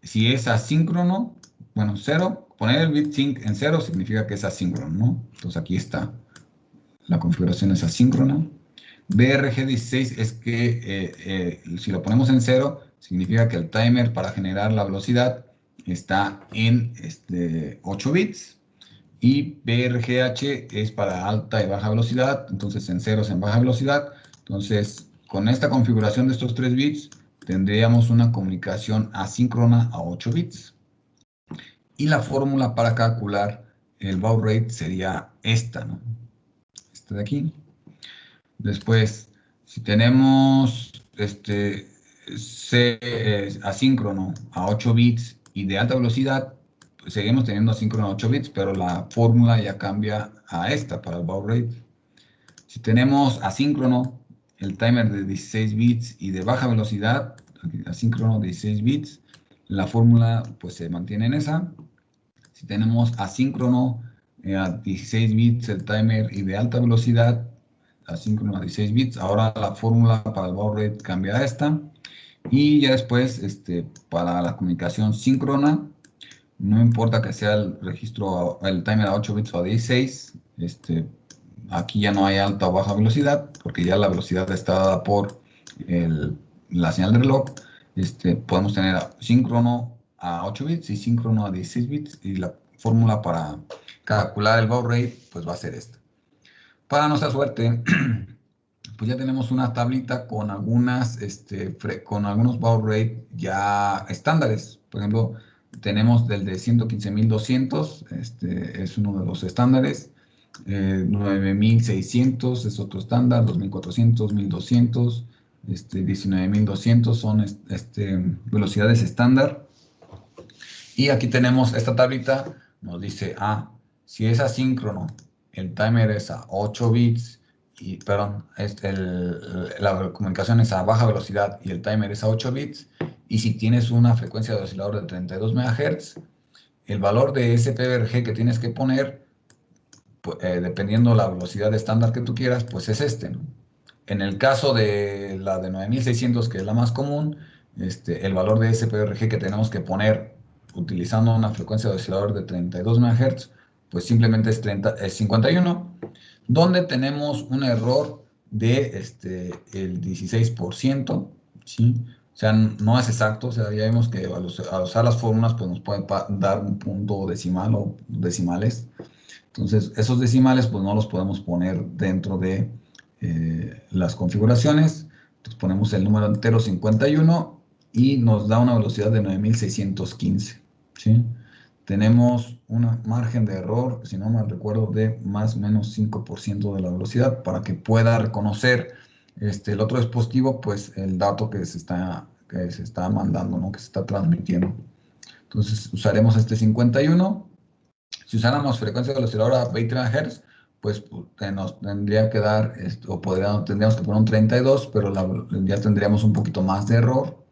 Si es asíncrono, bueno, 0, poner el bit sync en 0 significa que es asíncrono, ¿no? Entonces aquí está. La configuración es asíncrona. BRG16 es que si lo ponemos en 0, significa que el timer para generar la velocidad está en 8 bits. Y BRGH es para alta y baja velocidad, entonces en ceros en baja velocidad. Entonces, con esta configuración de estos 3 bits, tendríamos una comunicación asíncrona a 8 bits. Y la fórmula para calcular el baud rate sería esta, ¿no? Esta de aquí. Después, si tenemos asíncrono a 8 bits y de alta velocidad, pues seguimos teniendo asíncrono a 8 bits, pero la fórmula ya cambia a esta para el baud rate. Si tenemos asíncrono, el timer de 16 bits y de baja velocidad, asíncrono de 16 bits, la fórmula pues se mantiene en esa. Si tenemos asíncrono a 16 bits el timer y de alta velocidad, asíncrono a 16 bits, ahora la fórmula para el baud rate cambia a esta. Y ya después, para la comunicación síncrona, no importa que sea el registro, el timer a 8 bits o a 16, aquí ya no hay alta o baja velocidad, porque ya la velocidad está dada por la señal de reloj. Podemos tener síncrono a 8 bits y síncrono a 16 bits, y la fórmula para calcular el baud rate pues va a ser esta. Para nuestra suerte, pues ya tenemos una tablita con con algunos baud rate ya estándares. Por ejemplo, tenemos del de 115.200, es uno de los estándares. 9.600 es otro estándar, 2.400, 1.200, 19.200 son velocidades estándar. Y aquí tenemos esta tablita, nos dice, si es asíncrono, el timer es a 8 bits, perdón, la comunicación es a baja velocidad y el timer es a 8 bits, y si tienes una frecuencia de oscilador de 32 MHz, el valor de SPBRG que tienes que poner, dependiendo la velocidad estándar que tú quieras, pues es ¿no? En el caso de la de 9600, que es la más común, el valor de SPRG que tenemos que poner utilizando una frecuencia de oscilador de 32 MHz, pues simplemente es 51, donde tenemos un error de el 16%, ¿sí? O sea, no es exacto, o sea, ya vemos que al usar las fórmulas pues nos puede dar un punto decimal o decimales. Entonces, esos decimales pues no los podemos poner dentro de las configuraciones. Entonces ponemos el número entero 51 y nos da una velocidad de 9.615, ¿sí? Tenemos un margen de error, si no mal recuerdo, de más o menos 5% de la velocidad para que pueda reconocer el otro dispositivo, pues el dato que se está mandando, ¿no? Que se está transmitiendo. Entonces usaremos este 51. Si usáramos frecuencia de oscilador a 20 MHz, pues nos tendría que dar, tendríamos que poner un 32, pero ya tendríamos un poquito más de error,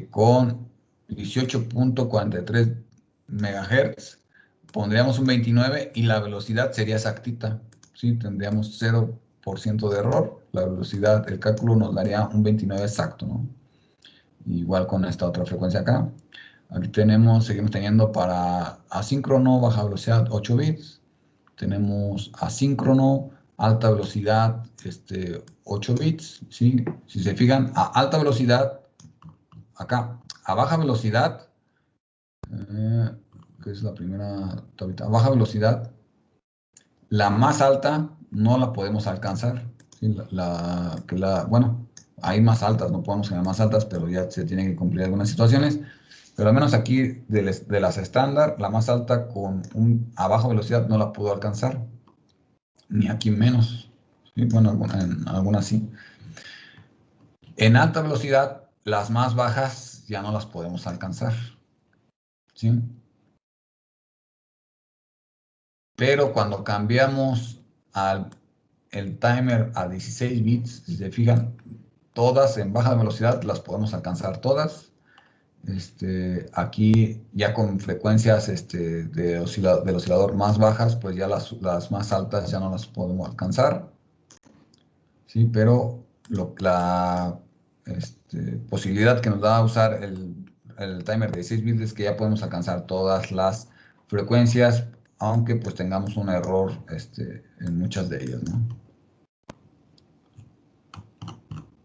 con 18.43 MHz, pondríamos un 29 y la velocidad sería exactita, ¿sí? Tendríamos 0% de error, la velocidad, el cálculo nos daría un 29 exacto, ¿no? Igual con esta otra frecuencia acá. Aquí seguimos teniendo para asíncrono, baja velocidad 8 bits. Tenemos asíncrono, alta velocidad 8 bits. ¿Sí? Si se fijan, a alta velocidad, acá, a baja velocidad, que es la primera tablita, a baja velocidad, la más alta no la podemos alcanzar. ¿Sí? Bueno, hay más altas, no podemos generar más altas, pero ya se tienen que cumplir algunas situaciones. Pero al menos aquí de las estándar, la más alta con a baja velocidad no la pudo alcanzar. Ni aquí menos. ¿Sí? Bueno, en algunas sí. En alta velocidad, las más bajas ya no las podemos alcanzar. ¿Sí? Pero cuando cambiamos el timer a 16 bits, si se fijan, todas en baja velocidad las podemos alcanzar todas. Aquí ya con frecuencias del oscilador más bajas, pues ya las más altas ya no las podemos alcanzar. ¿Sí? Pero la posibilidad que nos da usar el timer de 16 bits es que ya podemos alcanzar todas las frecuencias, aunque pues tengamos un error en muchas de ellas, ¿no?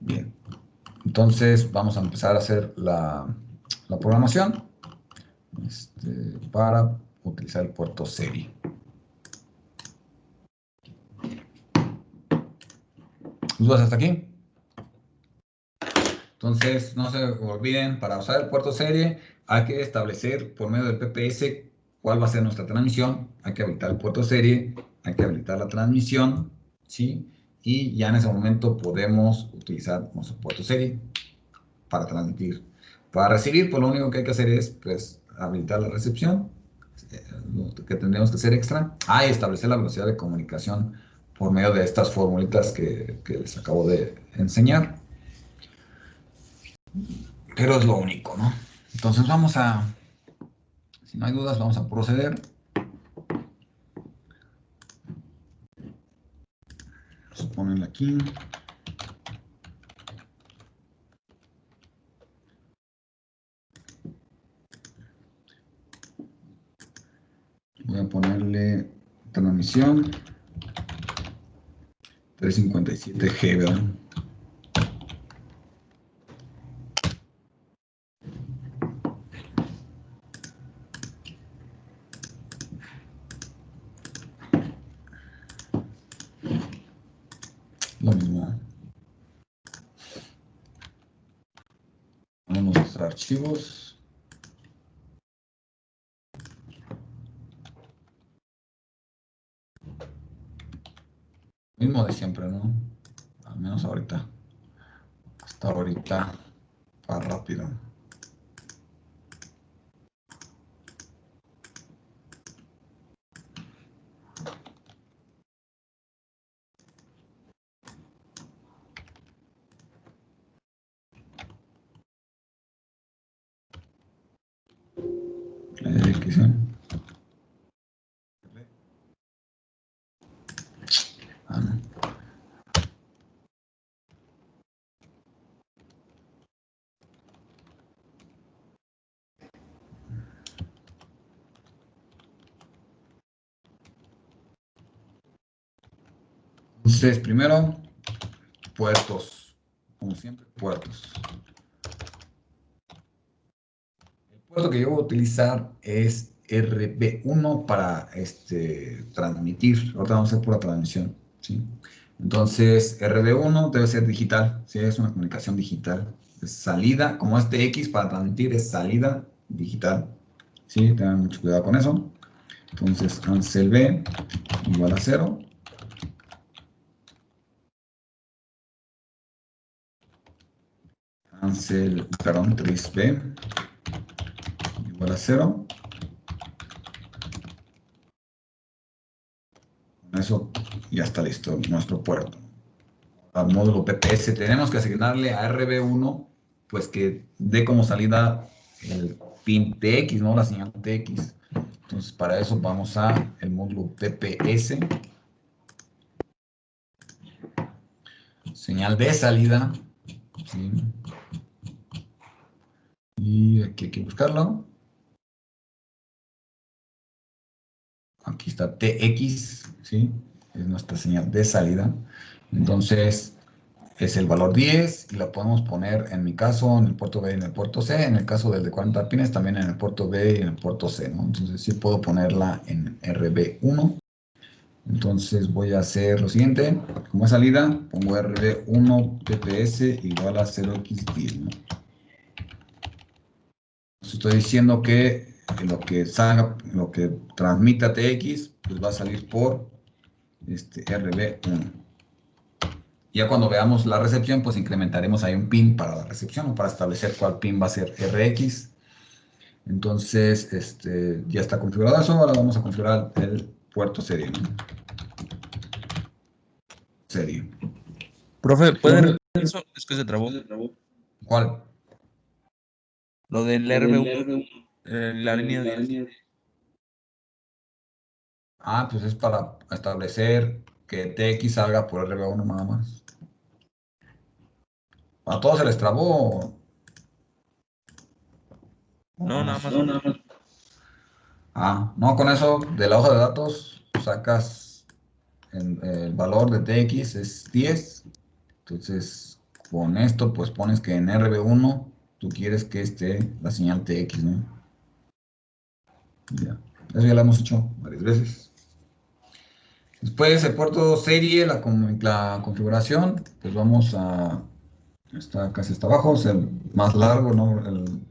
Bien, entonces vamos a empezar a hacer la programación para utilizar el puerto serie. ¿Dudas hasta aquí? Entonces, no se olviden, para usar el puerto serie hay que establecer por medio del PPS cuál va a ser nuestra transmisión. Hay que habilitar el puerto serie, hay que habilitar la transmisión, ¿sí? Y ya en ese momento podemos utilizar nuestro puerto serie para transmitir. Para recibir, pues lo único que hay que hacer es pues, habilitar la recepción, lo que tendríamos que hacer extra. Y establecer la velocidad de comunicación por medio de estas formulitas que les acabo de enseñar. Pero es lo único, ¿no? Entonces si no hay dudas, vamos a proceder. Vamos a ponerle aquí. Voy a ponerle transmisión 357G, ¿verdad? Lo mismo. Ponemos los archivos. Mismo de siempre, ¿no? Al menos ahorita. Hasta ahorita va rápido. ¿Qué sí? No. Entonces, primero, puertos. Como siempre, puertos. El puerto que yo voy a utilizar es RB1 para transmitir. Ahorita vamos a hacer pura transmisión, ¿sí? Entonces, RB1 debe ser digital, ¿sí? Es una comunicación digital. Es salida, como este X para transmitir es salida digital, ¿sí? Tengan mucho cuidado con eso. Entonces, cancel B igual a 0. Perdón, tris B igual a 0. Con eso ya está listo nuestro puerto. Al módulo PPS tenemos que asignarle a RB1 pues que dé como salida el pin TX, ¿no? La señal TX. Entonces para eso vamos a el módulo PPS, señal de salida, ¿sí? Y aquí hay que buscarlo. Aquí está TX, ¿sí? Es nuestra señal de salida. Entonces es el valor 10 y la podemos poner, en mi caso, en el puerto B y en el puerto C. En el caso del de 40 pines, también en el puerto B y en el puerto C, ¿no? Entonces sí puedo ponerla en RB1. Entonces voy a hacer lo siguiente. Como salida, pongo RB1 TPS igual a 0x10, ¿no? Estoy diciendo que lo que salga, lo que transmita TX, pues va a salir por RB1. Ya cuando veamos la recepción, pues incrementaremos ahí un pin para la recepción o para establecer cuál pin va a ser RX. Entonces, ya está configurado eso. Ahora vamos a configurar el puerto serie, ¿no? Serie. Profe, ¿puede repetir eso? Es que se trabó. ¿Cuál? Lo del RB1, la línea 10. Ah, pues es para establecer que TX salga por RB1 nada más. ¿A todos se les trabó? No, nada más. Ah, no, con eso de la hoja de datos sacas el valor de TX es 10. Entonces, con esto, pues pones que en RB1 tú quieres que esté la señal TX, ¿no? Ya. Eso ya lo hemos hecho varias veces. Después, el puerto serie, la configuración, pues vamos a... Está casi hasta abajo, es el más largo, ¿no? El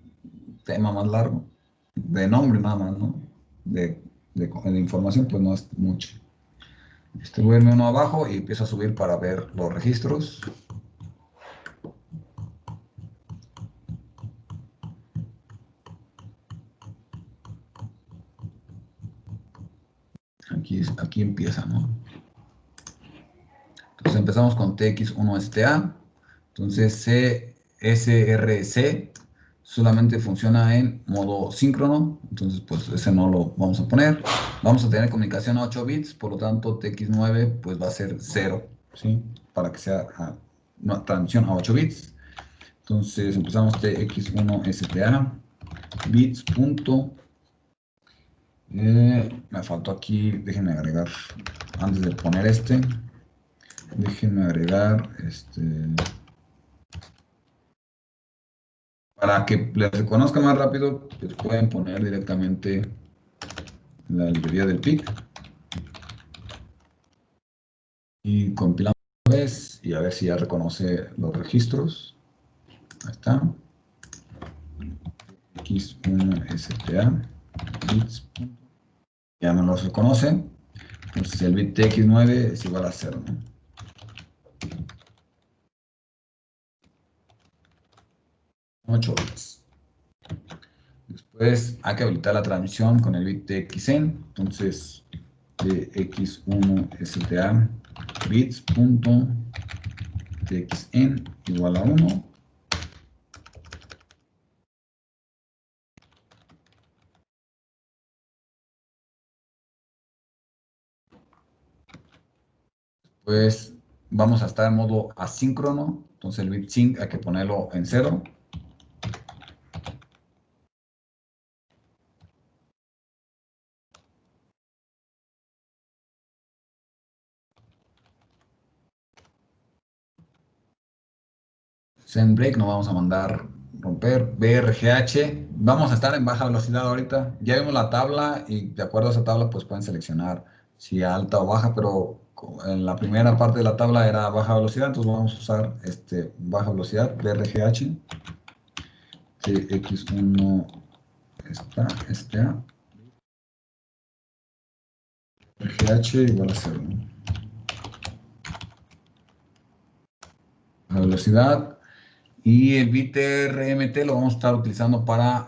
tema más largo. De nombre nada más, ¿no? De información, pues no es mucho. Voy a irme uno abajo y empiezo a subir para ver los registros. Aquí empieza, ¿no? Entonces empezamos con TX1STA. Entonces CSRC solamente funciona en modo síncrono. Entonces pues ese no lo vamos a poner. Vamos a tener comunicación a 8 bits, por lo tanto TX9 pues va a ser 0, ¿sí? Para que sea una transmisión a 8 bits. Entonces empezamos TX1STA bits. Me faltó aquí, déjenme agregar, antes de poner déjenme agregar para que les reconozca más rápido, pues pueden poner directamente la librería del PIC y compilamos una vez y a ver si ya reconoce los registros. Ahí está. X1STA bits. Ya me los reconoce. Entonces el bit TX9 es igual a 0, ¿no? 8 bits. Después hay que habilitar la transmisión con el bit TXN. Entonces, TX1STA bits.txn igual a 1. Pues vamos a estar en modo asíncrono. Entonces el bit sync hay que ponerlo en 0. Send break no vamos a mandar romper. BRGH, vamos a estar en baja velocidad ahorita. Ya vimos la tabla y de acuerdo a esa tabla pues pueden seleccionar si alta o baja, pero en la primera parte de la tabla era baja velocidad, entonces vamos a usar baja velocidad, BRGH. TX1 está, BRGH igual a 0, ¿no? Baja velocidad. Y el bit RMT lo vamos a estar utilizando para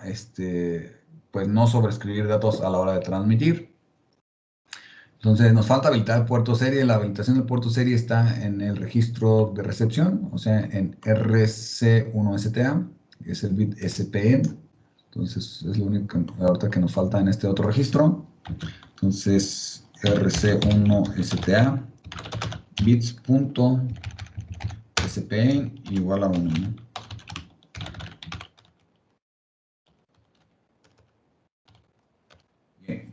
pues no sobreescribir datos a la hora de transmitir. Entonces nos falta habilitar el puerto serie. La habilitación del puerto serie está en el registro de recepción, o sea, en RC1STA, que es el bit SPN. Entonces es lo único ahorita que nos falta en este otro registro. Entonces RC1STA bits.SPN igual a 1, ¿no?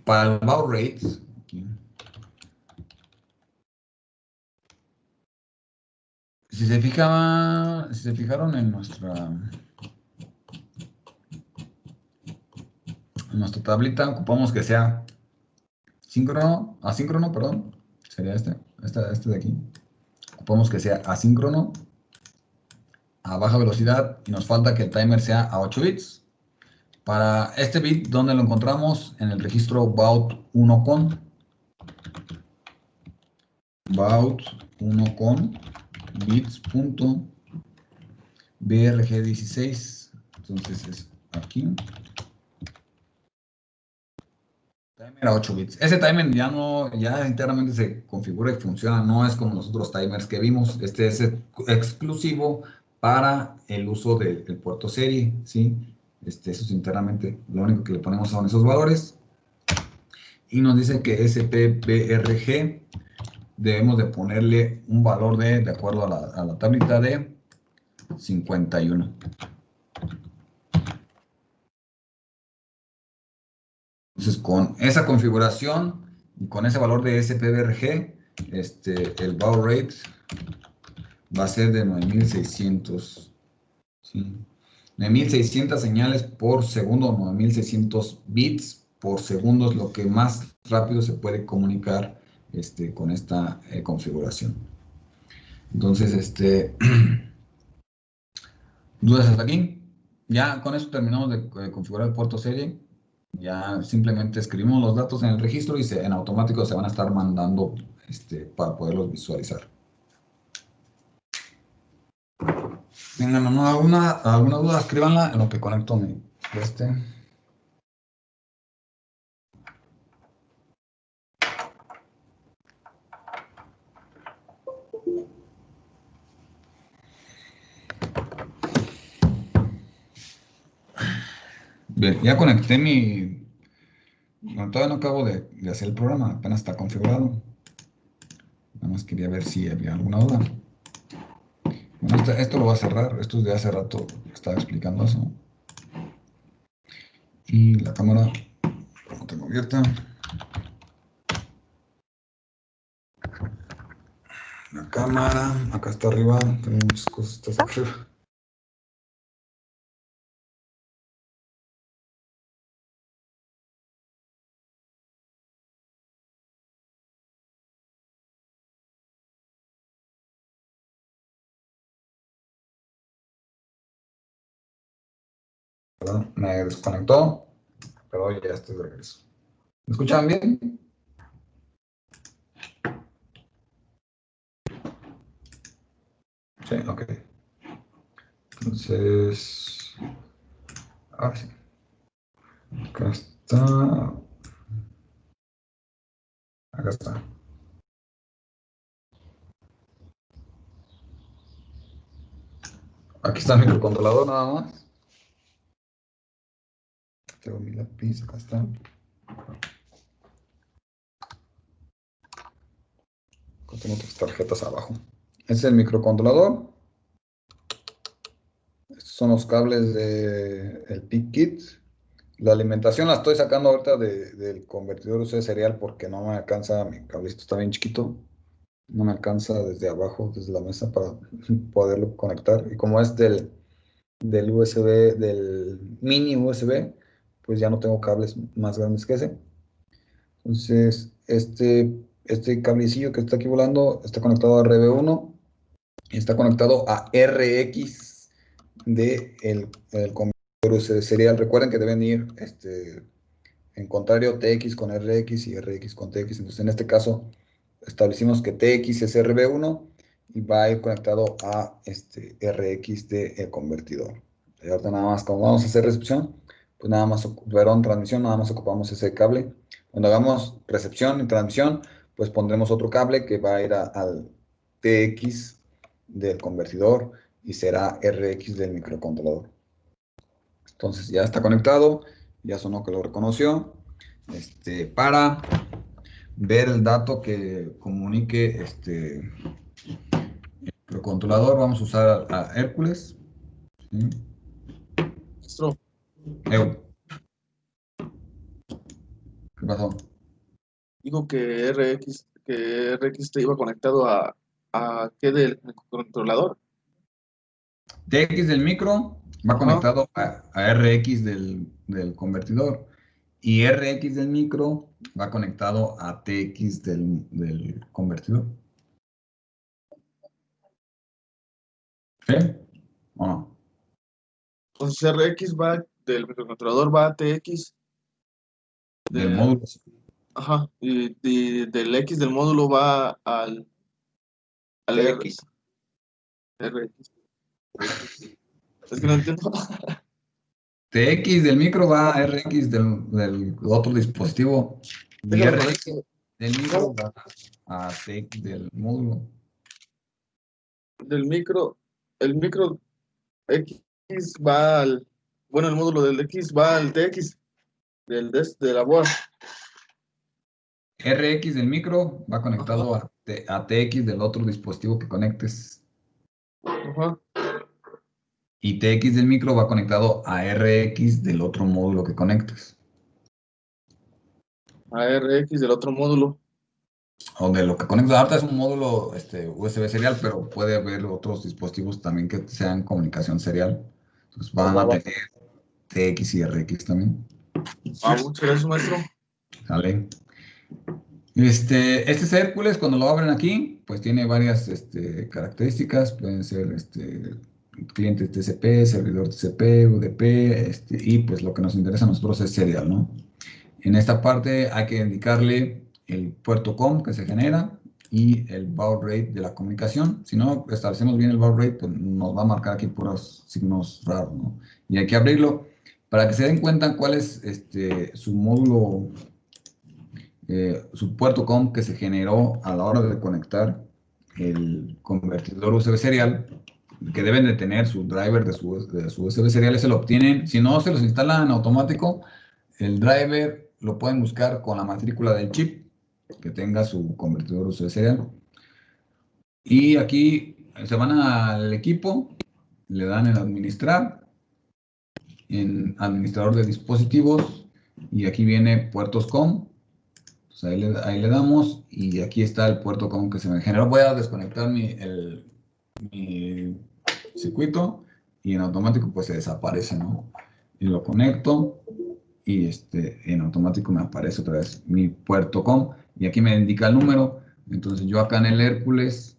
Para el baud rate, aquí. Si se fijaron en nuestra tablita, ocupamos que sea asíncrono, perdón, sería este de aquí. Ocupamos que sea asíncrono, a baja velocidad, y nos falta que el timer sea a 8 bits. Para este bit, ¿dónde lo encontramos? En el registro baud1con. Baud1con bits.brg16. Entonces es aquí. Timer a 8 bits. Ese timer ya internamente se configura y funciona. No es como los otros timers que vimos. Este es exclusivo para el uso del puerto serie, ¿sí? Eso es internamente. Lo único que le ponemos son esos valores. Y nos dice que SPBRG debemos de ponerle un valor de acuerdo a la tablita de 51. Entonces, con esa configuración y con ese valor de SPBRG, el baud rate va a ser de 9600. ¿Sí? 9600 señales por segundo, 9600 bits por segundo es lo que más rápido se puede comunicar con esta configuración. Entonces, ¿dudas hasta aquí? Ya con eso terminamos de configurar el puerto serie. Ya simplemente escribimos los datos en el registro y en automático se van a estar mandando para poderlos visualizar. ¿Tengan alguna duda? Escríbanla en lo que conecto mi Bien, ya conecté bueno, todavía no acabo de hacer el programa, apenas está configurado. Nada más quería ver si había alguna duda. Bueno, esto lo voy a cerrar. Esto de hace rato estaba explicando eso. Y la cámara lo tengo abierta. La cámara, acá está arriba. Tengo muchas cosas arriba. Perdón, me desconectó, pero ya estoy de regreso. ¿Me escuchan bien? Sí, ok. Entonces, ahora sí. Acá está. Acá está. Aquí está el microcontrolador nada más. Tengo mi lápiz, acá está. Tengo otras tarjetas abajo. Este es el microcontrolador. Estos son los cables del PIC kit. La alimentación la estoy sacando ahorita del convertidor USB serial porque no me alcanza, mi cablecito está bien chiquito. No me alcanza desde abajo, desde la mesa para poderlo conectar. Y como es del USB, del mini USB, pues ya no tengo cables más grandes que ese. Entonces, este cablecillo que está aquí volando está conectado a RB1 y está conectado a RX del convertidor USB serial. Recuerden que deben ir en contrario TX con RX y RX con TX. Entonces, en este caso, establecimos que TX es RB1 y va a ir conectado a RX del convertidor. Y ahorita nada más, como vamos a hacer recepción, pues nada más, perdón, transmisión, nada más ocupamos ese cable. Cuando hagamos recepción y transmisión, pues pondremos otro cable que va a ir al TX del convertidor y será RX del microcontrolador. Entonces ya está conectado, ya sonó que lo reconoció. Para ver el dato que comunique el microcontrolador, vamos a usar a Hércules. ¿Sí? Maestro, ¿Qué pasó? digo que RX te iba conectado a ¿qué del controlador? TX del micro va conectado a RX del convertidor Y RX del micro va conectado a TX del convertidor. ¿Sí? ¿O no? Entonces RX va del microcontrolador, va a TX. Del módulo. Ajá, y del X del módulo va al TX. RX. Es que no entiendo. TX del micro va a RX del otro dispositivo. Y Déjalo RX conecto. del micro va a TX del módulo. Del micro, el micro X va al, bueno, el módulo del X va al TX de la board. RX del micro va Ajá, conectado a TX del otro dispositivo que conectes. ajá. Y TX del micro va conectado a RX del otro módulo que conectes. A RX del otro módulo. O de lo que conectas ahorita es un módulo USB serial, pero puede haber otros dispositivos también que sean comunicación serial. Entonces van a tener TX y RX también. Muchas gracias, maestro. ¿Sale? Este es Hércules, cuando lo abren aquí, pues tiene varias características. Pueden ser cliente TCP, servidor TCP, UDP, y pues lo que nos interesa a nosotros es serial, ¿no? En esta parte hay que indicarle el puerto COM que se genera y el baud rate de la comunicación. Si no establecemos bien el baud rate, pues nos va a marcar aquí puros signos raros, ¿no? Y hay que abrirlo para que se den cuenta cuál es su módulo, su puerto COM que se generó a la hora de conectar el convertidor USB serial, que deben de tener su driver de su USB serial. Se lo obtienen, si no se los instalan en automático, el driver lo pueden buscar con la matrícula del chip que tenga su convertidor USB serial. Y aquí se van al equipo, le dan en administrar, en administrador de dispositivos, y aquí viene puertos COM. Entonces ahí le damos y aquí está el puerto COM que se me generó. Voy a desconectar mi circuito y en automático pues se desaparece, ¿no? Y lo conecto y en automático me aparece otra vez mi puerto COM y aquí me indica el número. Entonces yo acá en el Hércules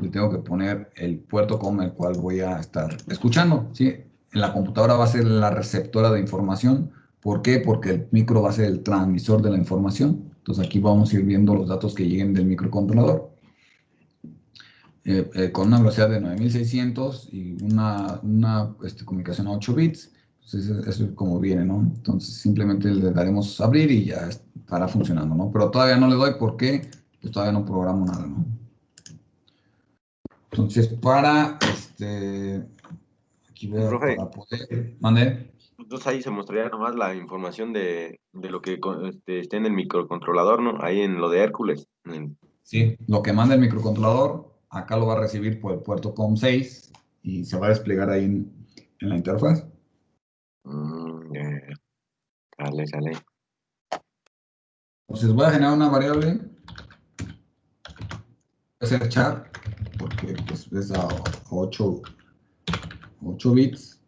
le tengo que poner el puerto COM el cual voy a estar escuchando, ¿sí? En la computadora va a ser la receptora de información. ¿Por qué? Porque el micro va a ser el transmisor de la información. Entonces aquí vamos a ir viendo los datos que lleguen del microcontrolador. Con una velocidad de 9600 y una comunicación a 8 bits. Entonces eso es como viene, ¿no? Entonces simplemente le daremos abrir y ya estará funcionando, ¿no? Pero todavía no le doy porque pues todavía no programo nada, ¿no? Entonces aquí voy a, Profe, para poder, ¿mande? entonces ahí se mostraría nomás la información de lo que esté en el microcontrolador, ¿no? Ahí en lo de Hércules. Sí, lo que manda el microcontrolador, acá lo va a recibir por el puerto COM6 y se va a desplegar ahí en la interfaz. Ya. Sale. Entonces voy a generar una variable, voy a hacer char, porque pues, es a 8 bits.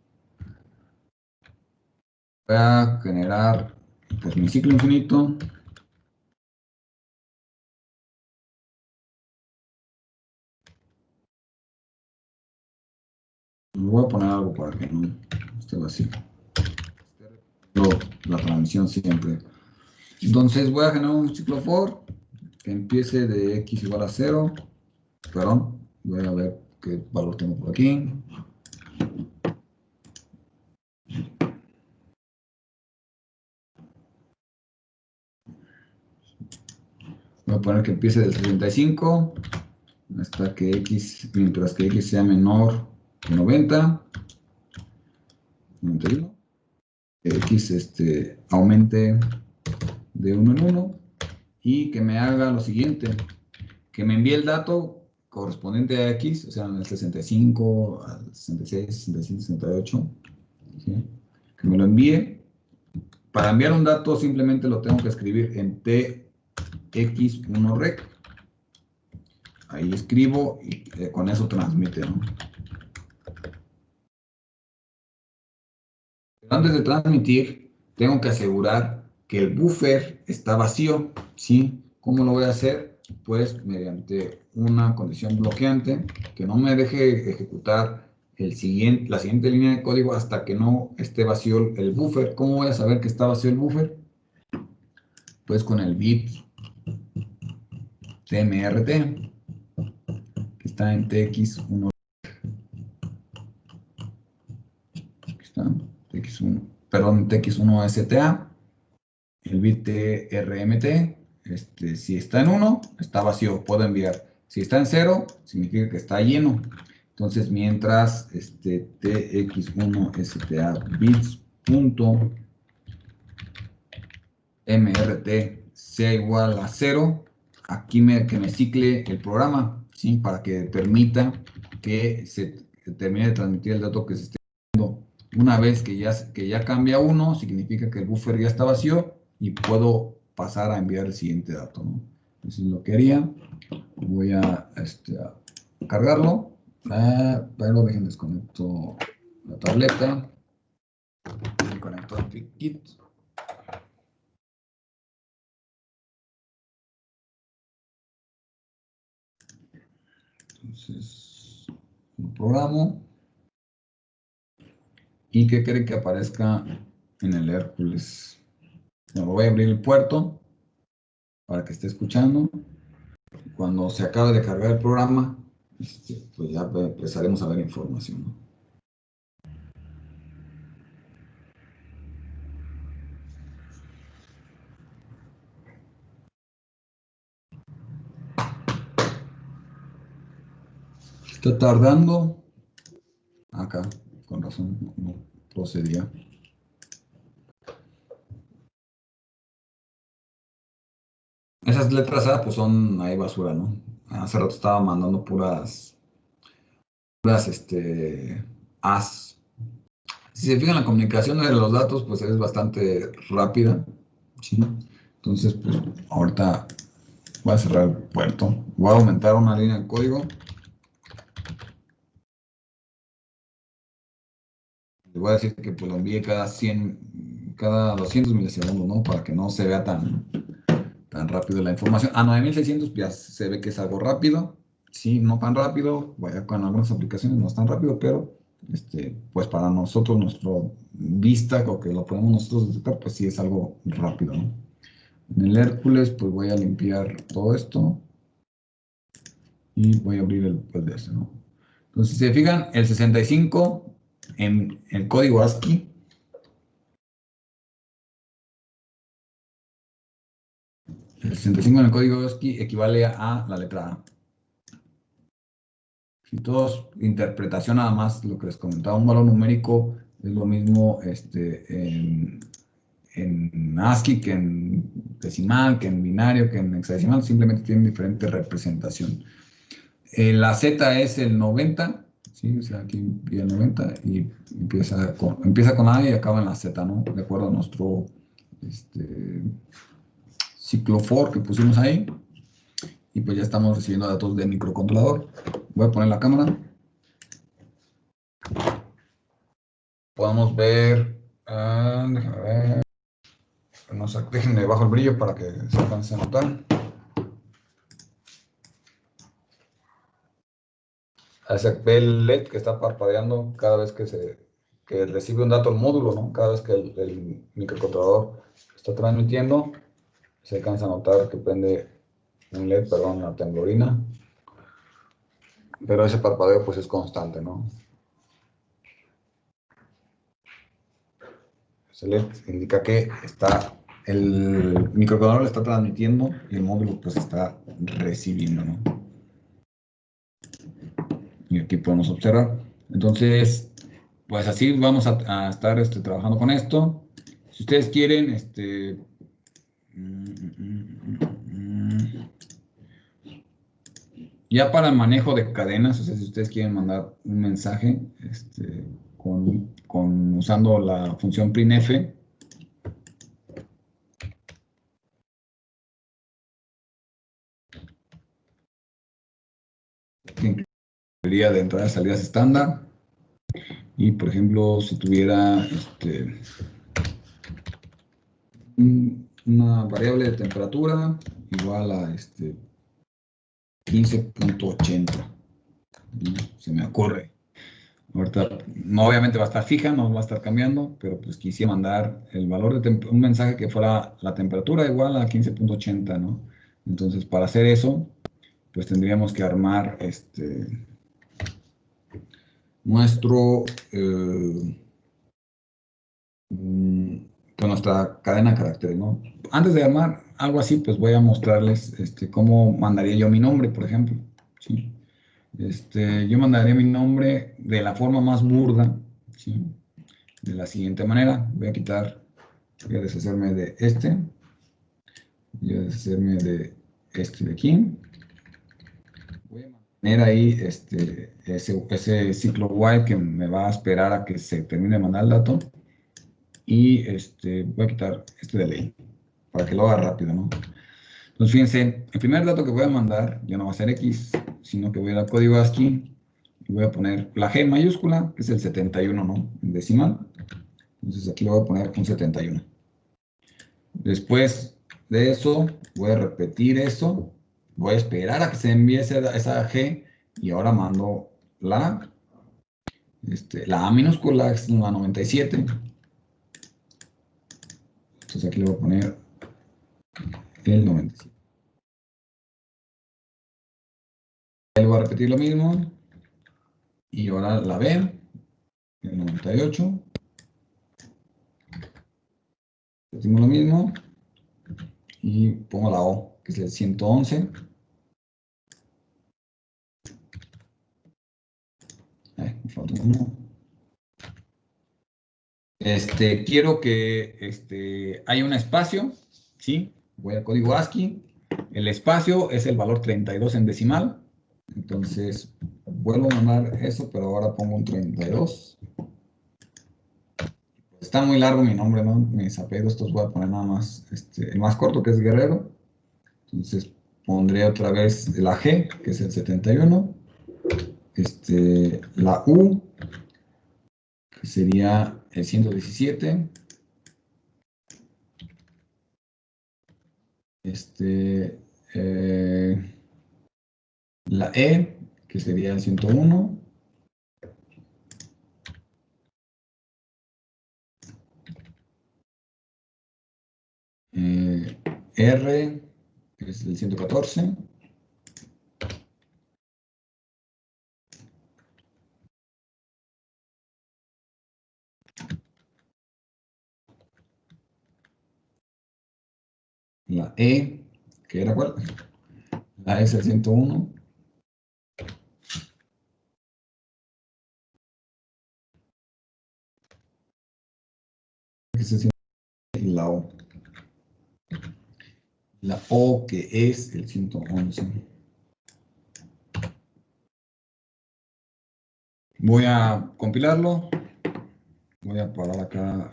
Voy a generar pues, mi ciclo infinito. Voy a poner algo para que no esté vacío. La transmisión siempre. Entonces voy a generar un ciclo for que empiece de x igual a 0. Perdón, voy a ver qué valor tengo por aquí. Voy a poner que empiece del 65 hasta que x, mientras que x sea menor que 90, 91. X aumente de 1 en 1 y que me haga lo siguiente, que me envíe el dato correspondiente a X, o sea, en el 65, al 66, 65, 68, ¿sí? Que me lo envíe. Para enviar un dato simplemente lo tengo que escribir en tx1rec. Ahí escribo y con eso transmite, ¿no? Pero antes de transmitir, tengo que asegurar que el buffer está vacío, ¿sí? ¿Cómo lo voy a hacer? Pues mediante una condición bloqueante que no me deje ejecutar la siguiente línea de código hasta que no esté vacío el buffer. ¿Cómo voy a saber que está vacío el buffer? Pues con el bit tmrt, que está en tx1. Aquí está, tx1, perdón, tx1sta, el bit trmt. Si está en 1, está vacío, puedo enviar. Si está en 0, significa que está lleno. Entonces, mientras tx1sta bits.mrt sea igual a 0, aquí que me cicle el programa, ¿sí? Para que permita que se termine de transmitir el dato que se esté dando. Una vez que ya cambia 1, significa que el buffer ya está vacío y puedo pasar a enviar el siguiente dato, ¿no? Entonces lo que haría, voy a cargarlo, pero dejen desconecto la tableta y conecto al kit. Entonces lo programo. ¿Y qué quiere que aparezca en el Hércules? Bueno, voy a abrir el puerto para que esté escuchando. Cuando se acabe de cargar el programa, pues ya empezaremos a ver información, ¿no? Está tardando. Acá, con razón, no procedía. Esas letras A, pues son ahí basura, ¿no? Hace rato estaba mandando puras As. Si se fijan, la comunicación de los datos, pues es bastante rápida, ¿sí? Entonces, pues ahorita voy a cerrar el puerto. Voy a aumentar una línea de código. Le voy a decir que pues, lo envíe cada 200 milisegundos, ¿no? Para que no se vea tan rápido la información. A 9600 ya se ve que es algo rápido. Sí, no tan rápido. Vaya, con algunas aplicaciones no es tan rápido, pero pues para nosotros, nuestro vista, o que lo podemos nosotros detectar, pues sí es algo rápido, ¿no? En el Hércules, pues voy a limpiar todo esto y voy a abrir el de este, ¿no? Entonces, si se fijan, el 65 en el código ASCII, el 65 en el código ASCII equivale a la letra A. Si todos, interpretación nada más, lo que les comentaba, un valor numérico es lo mismo en ASCII que en decimal, que en binario, que en hexadecimal, simplemente tienen diferente representación. La Z es el 90, ¿sí? O sea, aquí viene el 90 y empieza con A y acaba en la Z, ¿no? De acuerdo a nuestro ciclo for que pusimos ahí. Y pues ya estamos recibiendo datos de microcontrolador. Voy a poner la cámara. Podemos ver, déjame ver, no sé, déjenme bajo el brillo para que se alcance a notar. Se ve el LED que está parpadeando cada vez que recibe un dato el módulo, ¿no? Cada vez que el microcontrolador está transmitiendo, se alcanza a notar que prende un LED, perdón, la temblorina. Pero ese parpadeo pues es constante, ¿no? Ese LED indica que el microcontrolador está transmitiendo y el módulo pues está recibiendo, ¿no? Y aquí podemos observar. Entonces, pues así vamos a estar trabajando con esto. Si ustedes quieren, ya para el manejo de cadenas, o sea, si ustedes quieren mandar un mensaje usando la función printf, que incluiría de entradas y salidas estándar. Y por ejemplo, si tuviera una variable de temperatura igual a 15.80. Se me ocurre. Ahorita, no, obviamente va a estar fija, no va a estar cambiando, pero pues quisiera mandar el valor de un mensaje que fuera la temperatura igual a 15.80, ¿no? Entonces, para hacer eso, pues tendríamos que armar nuestro con nuestra cadena de caracteres, ¿no? Antes de armar algo así, pues voy a mostrarles cómo mandaría yo mi nombre, por ejemplo, ¿sí? Yo mandaría mi nombre de la forma más burda, ¿sí? De la siguiente manera. Voy a deshacerme de voy a deshacerme de de aquí. Voy a mantener ahí ese ciclo while que me va a esperar a que se termine de mandar el dato. Y voy a quitar de ley para que lo haga rápido, ¿no? Entonces, fíjense, el primer dato que voy a mandar ya no va a ser X, sino que voy a ir al código ASCII y voy a poner la G en mayúscula, que es el 71, ¿no? En decimal. Entonces aquí le voy a poner un 71. Después de eso, voy a repetir eso. Voy a esperar a que se envíe esa G y ahora mando la A minúscula, es la 97. Entonces aquí le voy a poner el 97. Le voy a repetir lo mismo. Y ahora la B, el 98. Repetimos lo mismo. Y pongo la O, que es el 111. Me falta uno. Quiero que haya un espacio, ¿sí? Voy al código ASCII. El espacio es el valor 32 en decimal. Entonces, vuelvo a mandar eso, pero ahora pongo un 32. Está muy largo mi nombre, ¿no? Mis apellidos, estos voy a poner nada más el más corto, que es Guerrero. Entonces, pondré otra vez la G, que es el 71. La U, que sería el 117. La E, que sería el 101. R, que es el 114. La E, que era ¿cuál? La E es el 101. Y la O. La O, que es el 111. Voy a compilarlo. Voy a parar acá.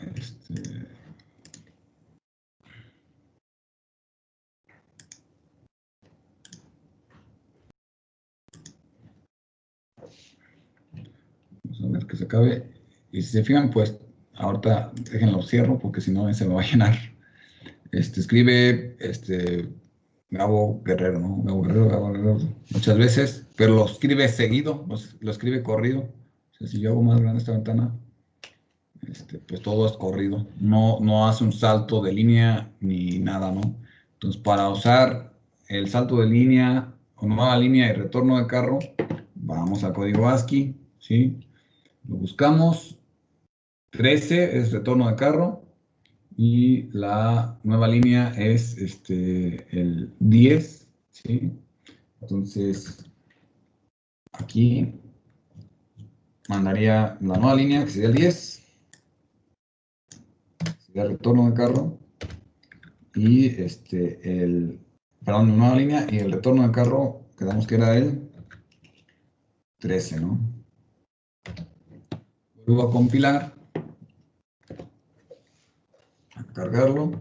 Vamos a ver que se acabe. Y si se fijan, pues ahorita déjenlo cierro porque si no se me va a llenar. Escribe Gabo Guerrero, ¿no? Gabo Guerrero, muchas veces, pero lo escribe seguido, lo escribe corrido. O sea, si yo hago más grande esta ventana, pues todo es corrido. No hace un salto de línea ni nada, ¿no? Entonces, para usar el salto de línea o nueva línea y retorno de carro, vamos al código ASCII, ¿sí? Lo buscamos. 13 es retorno de carro. Y la nueva línea es el 10, ¿sí? Entonces, aquí mandaría la nueva línea, que sería el 10. Sería el retorno de carro. Y perdón, la nueva línea y el retorno de carro, quedamos que era el 13, ¿no? Vuelvo a compilar. A cargarlo.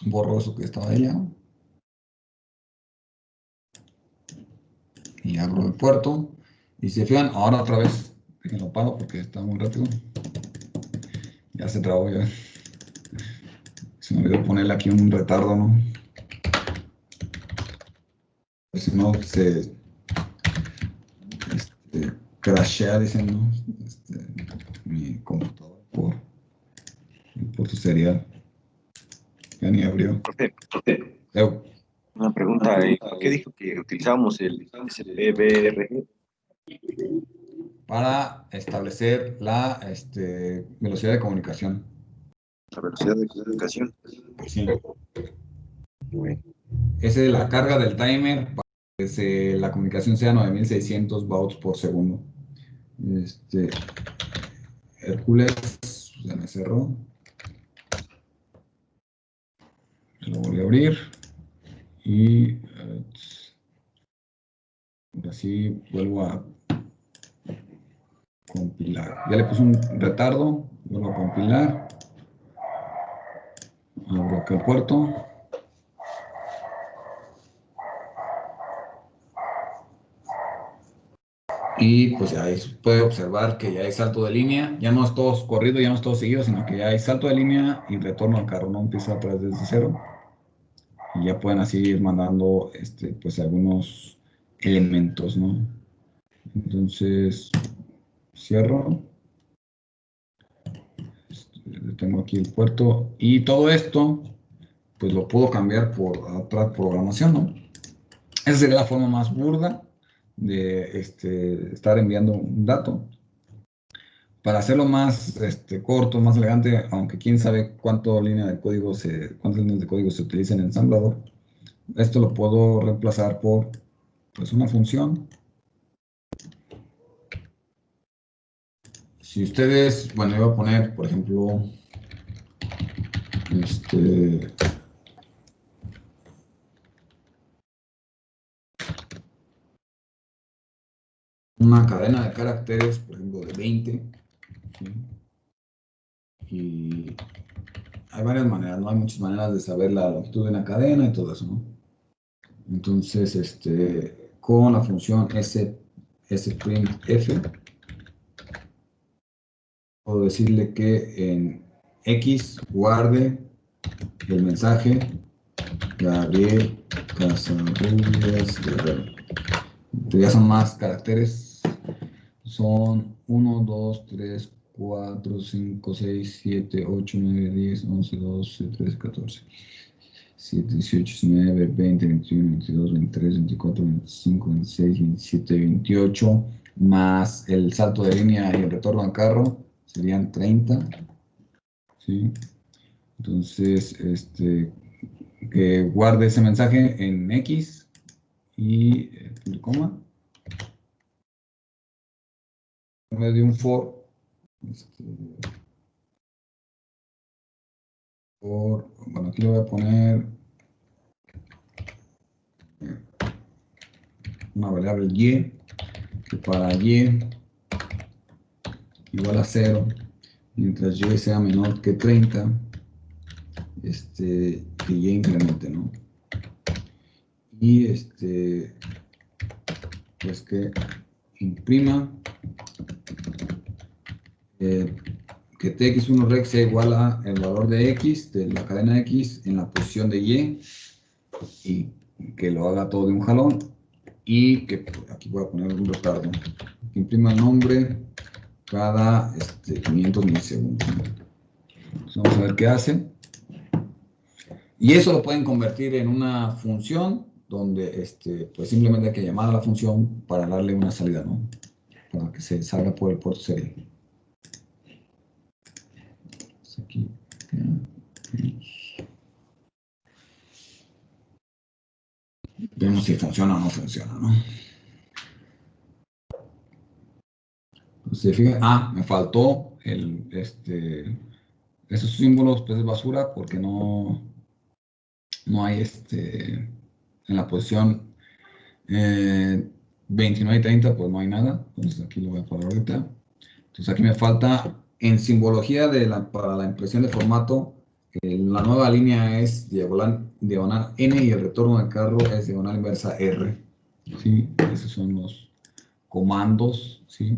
Borro eso que estaba allá. Y abro el puerto. Y si se fijan, ahora otra vez, déjenlo paro porque está muy rápido. Ya se trabó ya. Se me olvidó ponerle aquí un retardo, ¿no? Si no, se crashea, dicen, ¿no? Mi computador por el puerto serial. Ya ni abrió. Profe, Eu, una pregunta. ¿Por qué dijo que utilizábamos el SPBRG? para establecer la velocidad de comunicación. La velocidad de comunicación. Sí. Bueno, Esa es la carga del timer para que la comunicación sea 9600 watts por segundo. Hércules se me cerró. Lo volví a abrir. Y así vuelvo a compilar. Ya le puse un retardo. Vuelvo a compilar. Abro acá el puerto. Y pues ya ahí puede observar que ya hay salto de línea, ya no es todo corrido, ya no es todo seguido, sino que ya hay salto de línea y retorno al carro, no empieza atrás desde cero. Y ya pueden así ir mandando pues algunos elementos, ¿no? Entonces, cierro. Tengo aquí el puerto y todo esto, pues lo puedo cambiar por otra programación, ¿no? Esa sería la forma más burda de estar enviando un dato. Para hacerlo más corto, más elegante, aunque quién sabe cuántas líneas de código se utilizan en ensamblador, esto lo puedo reemplazar por pues, una función. Si ustedes, bueno, yo voy a poner, por ejemplo, una cadena de caracteres, por ejemplo, de 20, ¿sí? Y hay varias maneras, ¿no? Hay muchas maneras de saber la longitud de una cadena y todo eso, ¿no? Entonces, con la función sprintf, puedo decirle que en X guarde el mensaje Gabriel Casarubias Guerrero. Ya son más caracteres. Son 1, 2, 3, 4, 5, 6, 7, 8, 9, 10, 11, 12, 13, 14, 7, 18, 19, 20, 21, 22, 23, 24, 25, 26, 27, 28, más el salto de línea y el retorno al carro, serían 30. ¿Sí? Entonces, que guarde ese mensaje en X y coma. En medio de un for, bueno, aquí le voy a poner una variable y, que para y igual a 0, mientras y sea menor que 30, que y incremente, ¿no? Y pues que imprima que tx1rec sea igual a el valor de x, de la cadena x, en la posición de y que lo haga todo de un jalón, y que aquí voy a poner un retardo, que imprima el nombre cada 500 milisegundos. Entonces vamos a ver qué hace. Y eso lo pueden convertir en una función donde pues simplemente hay que llamar a la función para darle una salida, ¿no? Para que se salga por el puerto serial. Aquí. Vemos si funciona o no funciona, ¿no? Entonces, fíjense, me faltó esos símbolos pues, de basura porque no hay en la posición 29 y 30, pues no hay nada. Entonces aquí lo voy a poner ahorita. Entonces aquí me falta en simbología para la impresión de formato, la nueva línea es diagonal N y el retorno del carro es diagonal inversa R. ¿Sí? Esos son los comandos, ¿sí?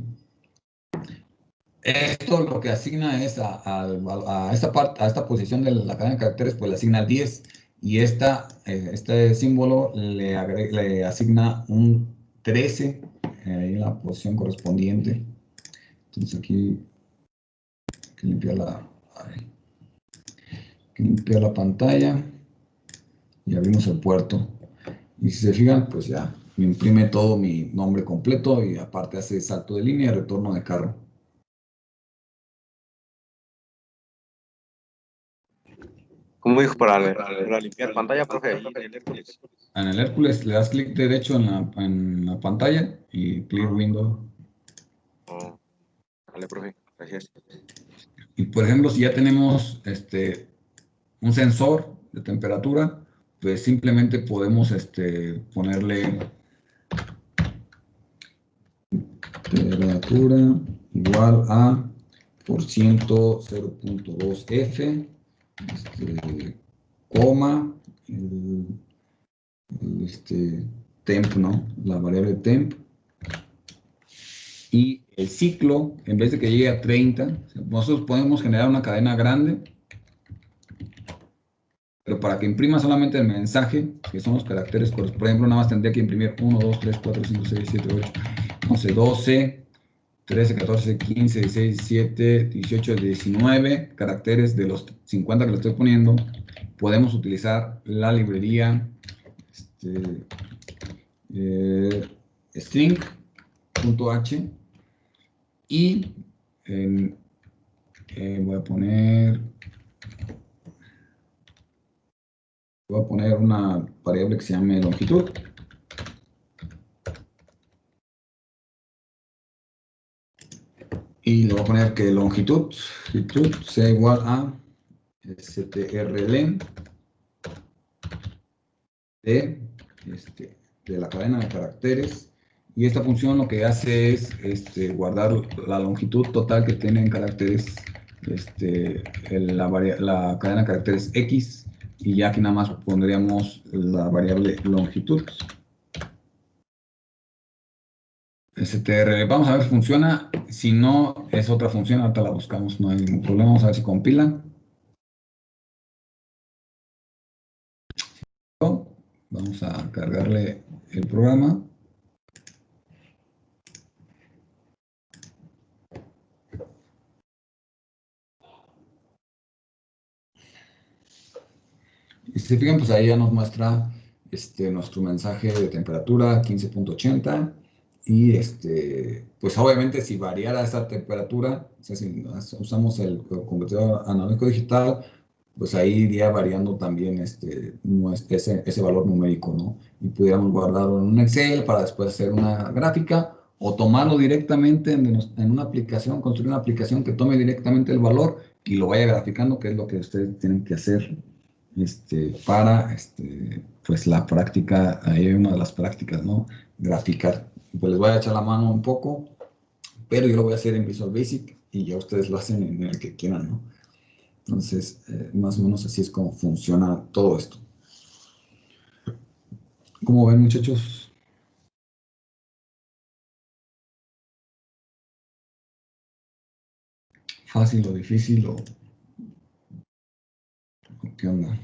Esto lo que asigna es a esta parte, a esta posición de la cadena de caracteres, pues le asigna el 10 y este símbolo le asigna un 13 en la posición correspondiente. Entonces aquí hay que limpiar la pantalla y abrimos el puerto. Y si se fijan, pues ya me imprime todo mi nombre completo y aparte hace salto de línea y retorno de carro. ¿Cómo dijo para limpiar pantalla, profe? Ahí en el Hércules. En el Hércules le das clic derecho en la pantalla y Clear Window. Oh, vale, profe, gracias. Y por ejemplo, si ya tenemos un sensor de temperatura, pues simplemente podemos ponerle temperatura igual a % 0.2 F, coma, temp, ¿no? La variable temp. Y el ciclo, en vez de que llegue a 30, nosotros podemos generar una cadena grande, pero para que imprima solamente el mensaje, que son los caracteres, por ejemplo, nada más tendría que imprimir 1, 2, 3, 4, 5, 6, 7, 8, 11, 12, 13, 14, 15, 16, 17, 18, 19 caracteres de los 50 que le estoy poniendo. Podemos utilizar la librería string.h y voy a poner una variable que se llame longitud. Y le voy a poner que longitud sea igual a strlen de la cadena de caracteres. Y esta función lo que hace es guardar la longitud total que tiene en caracteres la cadena de caracteres X, y ya aquí nada más pondríamos la variable longitud. str, vamos a ver si funciona. Si no, es otra función, ahorita la buscamos, no hay ningún problema. Vamos a ver si compila. Vamos a cargarle el programa. Y si se fijan, pues ahí ya nos muestra nuestro mensaje de temperatura 15.80 y pues obviamente si variara esa temperatura, o sea, si usamos el convertidor analógico digital, pues ahí iría variando también ese valor numérico, ¿no? Y pudiéramos guardarlo en un Excel para después hacer una gráfica o tomarlo directamente en una aplicación, construir una aplicación que tome directamente el valor y lo vaya graficando, que es lo que ustedes tienen que hacer para pues la práctica. Ahí hay una de las prácticas, ¿no? Graficar. Pues les voy a echar la mano un poco, pero yo lo voy a hacer en Visual Basic y ya ustedes lo hacen en el que quieran, ¿no? Entonces, más o menos así es como funciona todo esto. ¿Cómo ven, muchachos? ¿Fácil o difícil o qué onda?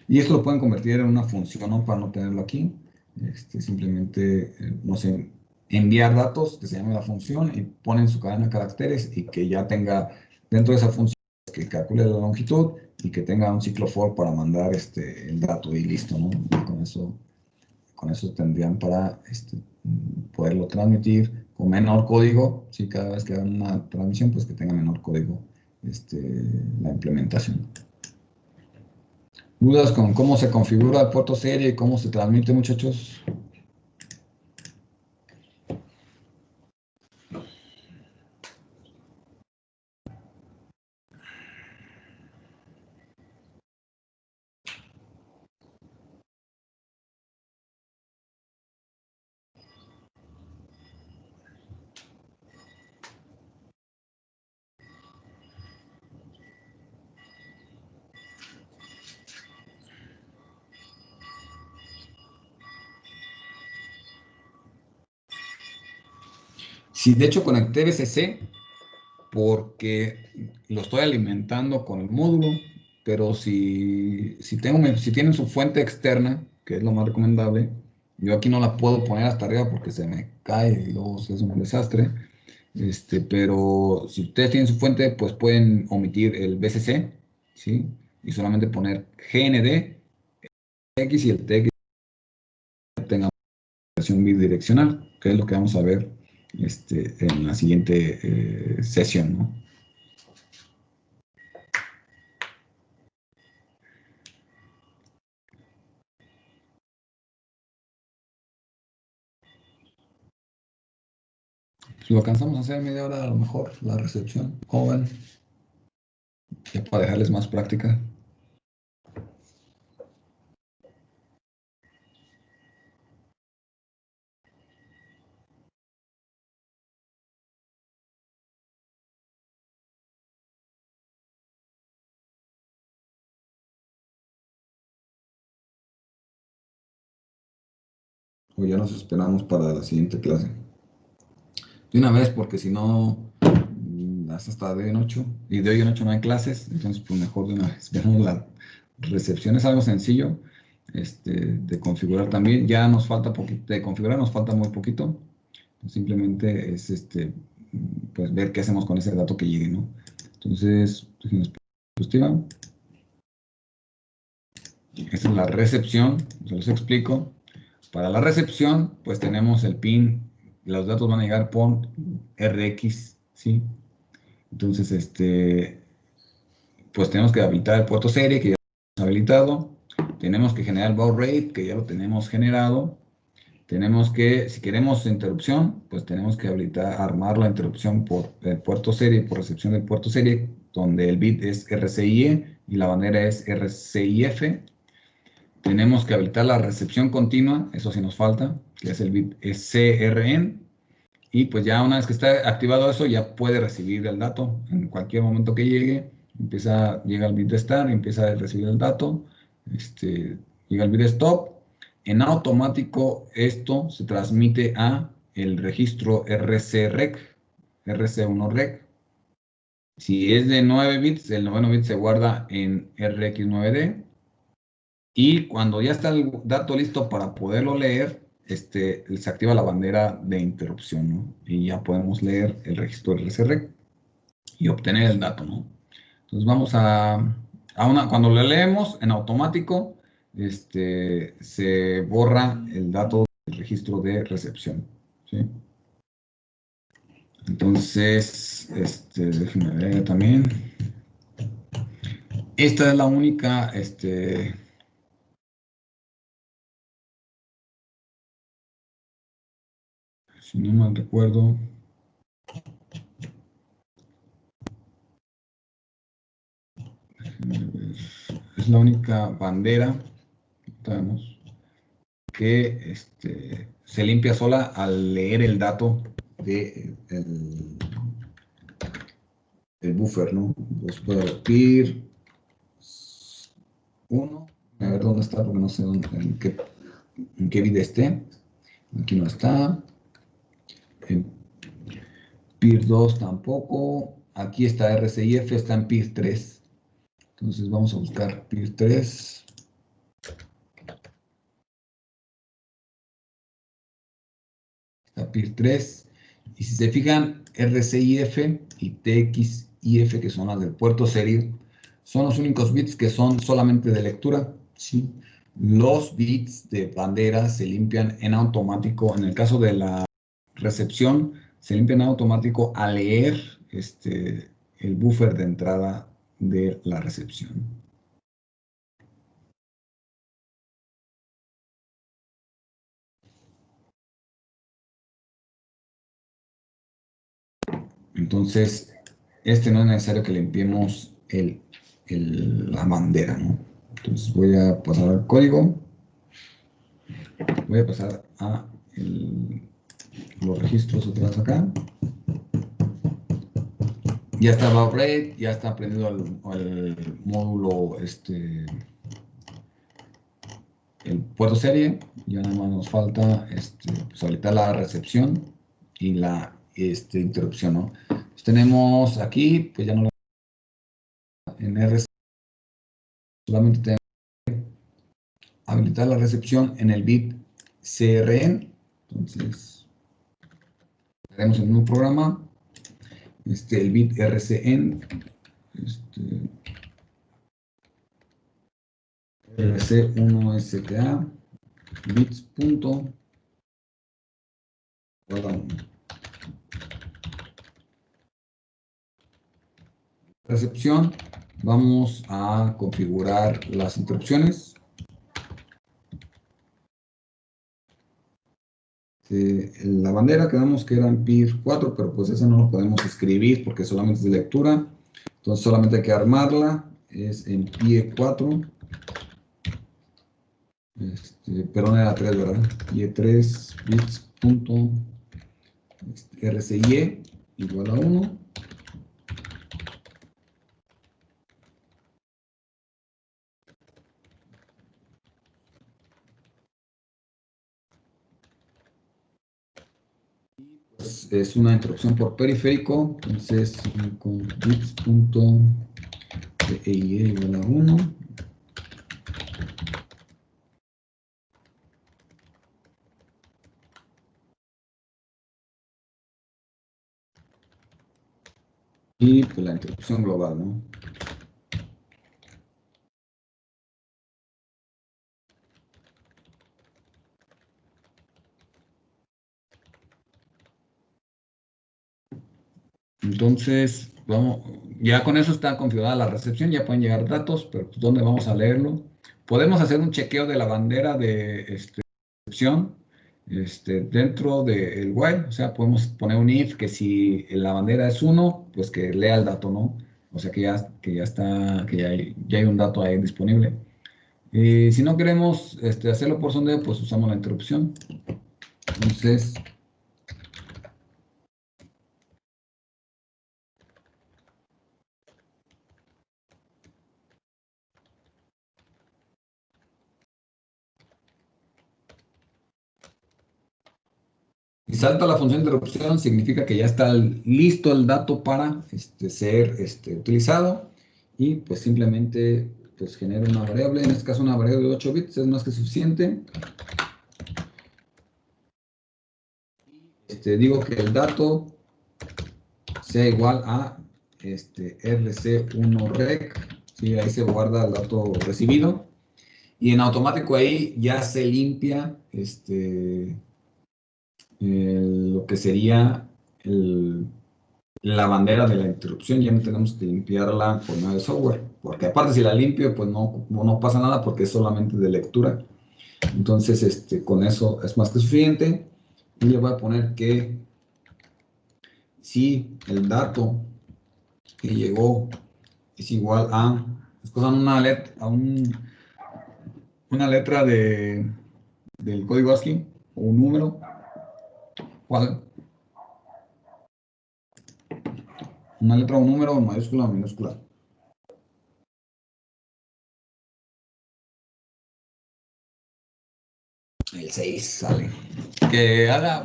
Y esto lo pueden convertir en una función, ¿no? Para no tenerlo aquí. Simplemente, no sé, enviar datos, que se llame la función, y ponen su cadena de caracteres y que ya tenga dentro de esa función que calcule la longitud y que tenga un ciclo for para mandar el dato y listo, ¿no? Y con eso tendrían para poderlo transmitir con menor código. Si cada vez que hagan una transmisión, pues que tenga menor código la implementación. ¿Dudas con cómo se configura el puerto serie y cómo se transmite, muchachos? Sí, de hecho conecté BCC porque lo estoy alimentando con el módulo, pero si tienen su fuente externa, que es lo más recomendable, yo aquí no la puedo poner hasta arriba porque se me cae y luego es un desastre. Pero si ustedes tienen su fuente, pues pueden omitir el BCC, ¿sí? Y solamente poner GND, X y el TX tenga una bidireccional, que es lo que vamos a ver en la siguiente sesión, ¿no? Lo alcanzamos a hacer media hora a lo mejor, la recepción. ¿Cómo ven? Ya para dejarles más práctica. O ya nos esperamos para la siguiente clase. De una vez, porque si no, hasta de hoy en 8. Y de hoy en 8 no hay clases, entonces pues mejor de una vez vemos la recepción. Es algo sencillo de configurar también. Ya nos falta poquito, de configurar nos falta muy poquito. Simplemente es pues ver qué hacemos con ese dato que llegue, ¿no? Entonces, diapositiva. Esta es la recepción, se los explico. Para la recepción, pues tenemos el PIN, los datos van a llegar por RX, ¿sí? Entonces, pues tenemos que habilitar el puerto serie, que ya lo hemos habilitado. Tenemos que generar el baud rate, que ya lo tenemos generado. Tenemos que, si queremos interrupción, pues tenemos que armar la interrupción por el puerto serie, por recepción del puerto serie, donde el bit es RCIE y la bandera es RCIF. Tenemos que habilitar la recepción continua, eso sí nos falta, que es el bit CRN. Y pues ya una vez que está activado eso, ya puede recibir el dato en cualquier momento que llegue. Llega el bit de start, empieza a recibir el dato, llega el bit de stop. En automático esto se transmite a el registro RCREC, RC1REC. Si es de 9 bits, el noveno bit se guarda en RX9D. Y cuando ya está el dato listo para poderlo leer, se activa la bandera de interrupción, ¿no? Y ya podemos leer el registro RCREC y obtener el dato, ¿no? Entonces vamos cuando lo leemos en automático, se borra el dato del registro de recepción, ¿sí? Entonces, déjenme ver también. Esta es la única, si no mal recuerdo, es la única bandera que se limpia sola al leer el dato del buffer, ¿no? Los puedo repetir. 1, a ver dónde está, porque no sé en qué bit esté. Aquí no está. En PIR 2 tampoco. Aquí está RCIF, está en PIR 3. Entonces vamos a buscar PIR 3. Está PIR 3. Y si se fijan, RCIF y TXIF, que son las del puerto serie, son los únicos bits que son solamente de lectura, ¿sí? Los bits de bandera se limpian en automático. En el caso de la recepción, se limpian en automático al leer el buffer de entrada de la recepción. Entonces, no es necesario que limpiemos la bandera, ¿no? Entonces voy a pasar al código. Voy a pasar a los registros otra vez acá. Ya está baud rate, ya está prendido al módulo, el puerto serie. Ya nada más nos falta pues habilitar la recepción y la interrupción, ¿no? Pues tenemos aquí, pues ya no lo en RC, solamente tenemos que habilitar la recepción en el bit CRN. Entonces, tenemos en un programa el bit RCN, RC1STA, bits punto cada uno. Recepción, vamos a configurar las interrupciones. La bandera quedamos que era en PIR 4, pero pues esa no lo podemos escribir porque solamente es de lectura. Entonces solamente hay que armarla, es en PIE 4. Perdón, era 3, ¿verdad? PIE 3 bits punto RCIE igual a 1. Pues es una interrupción por periférico, entonces con bits punto RCIE igual a 1. Y pues la interrupción global, ¿no? Entonces, vamos, ya con eso está configurada la recepción, ya pueden llegar datos, pero pues, ¿dónde vamos a leerlo? Podemos hacer un chequeo de la bandera de recepción dentro del while, o sea, podemos poner un if que si la bandera es 1, pues que lea el dato, ¿no? O sea, que ya está, ya hay un dato ahí disponible. Y si no queremos hacerlo por sondeo, pues usamos la interrupción. Entonces, si salta la función de interrupción, significa que ya está listo el dato para ser utilizado y pues simplemente pues genera una variable, en este caso una variable de 8 bits, es más que suficiente. Digo que el dato sea igual a rc1rec, ¿sí? Ahí se guarda el dato recibido y en automático ahí ya se limpia lo que sería la bandera de la interrupción, ya no tenemos que limpiarla por medio de software, porque aparte si la limpio, pues no pasa nada porque es solamente de lectura. Entonces, con eso es más que suficiente. Y le voy a poner que si el dato que llegó es igual a, escojan una letra del código ASCII o un número, ¿cuál? Una letra o un número, mayúscula o minúscula. El 6 sale.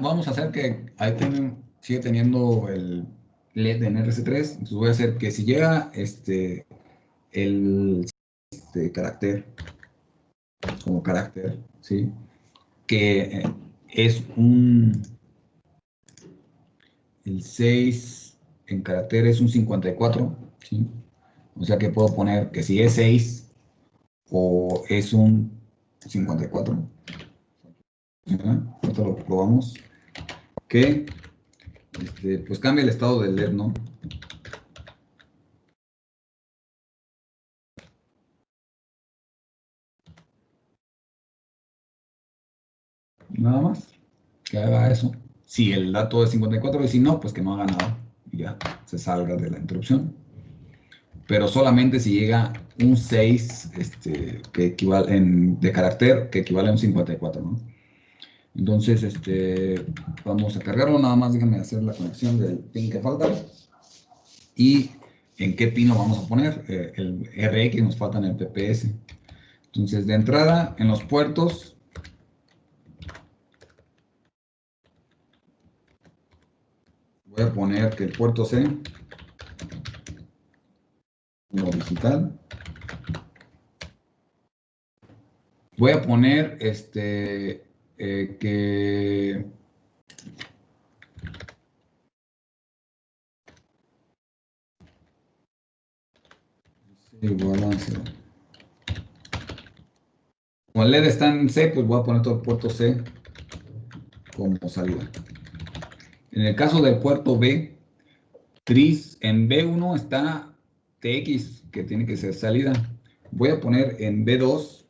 Vamos a hacer que ahí sigue teniendo el LED en RC3. Entonces voy a hacer que si llega el carácter, como carácter, ¿sí? Que es el 6 en carácter es un 54, ¿sí? O sea que puedo poner que si es 6 o es un 54. Ahorita lo probamos. Que pues cambia el estado del LED, ¿no? Nada más que haga eso. Si el dato es 54 y si no, pues que no haga nada y ya se salga de la interrupción. Pero solamente si llega un 6 que equivale de carácter que equivale a un 54, ¿no? Entonces, vamos a cargarlo. Nada más déjenme hacer la conexión del pin que falta. Y en qué pin lo vamos a poner. El RX nos falta en el PPS. Entonces, de entrada, en los puertos, poner que el puerto C, lo digital. Voy a poner que igual a 0. Como el LED está en C, pues voy a poner todo el puerto C como salida. En el caso del puerto B, tris, en B1 está TX, que tiene que ser salida. Voy a poner en B2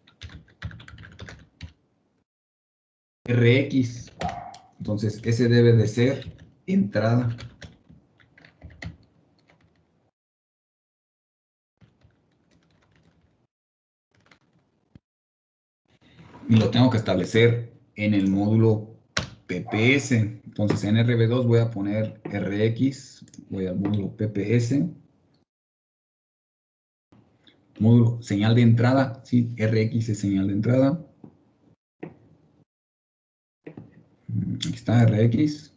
RX. Entonces, ese debe de ser entrada. Y lo tengo que establecer en el módulo PPS. Entonces, en RB2 voy a poner RX, voy al módulo PPS. Módulo señal de entrada, sí, RX es señal de entrada. Aquí está RX.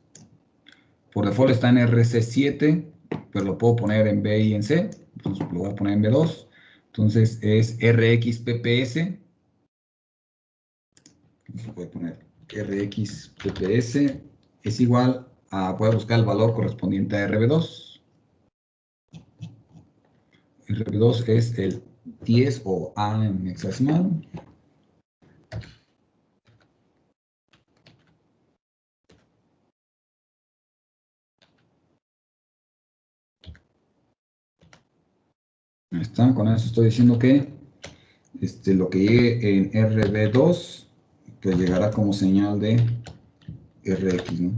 Por default está en RC7, pero lo puedo poner en B y en C. Entonces lo voy a poner en B2. Entonces es RX PPS. Voy a poner RX PPS es igual a, voy a buscar el valor correspondiente a RB2. RB2 es el 10 o A en hexadecimal. Ahí está, con eso estoy diciendo que lo que llegue en RB2 pues llegará como señal de RX, ¿no?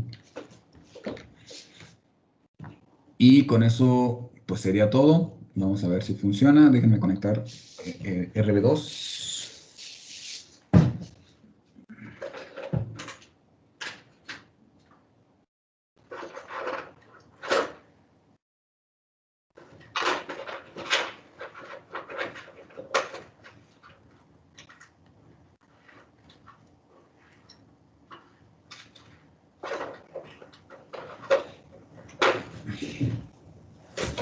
Y con eso pues sería todo. Vamos a ver si funciona. Déjenme conectar RB2.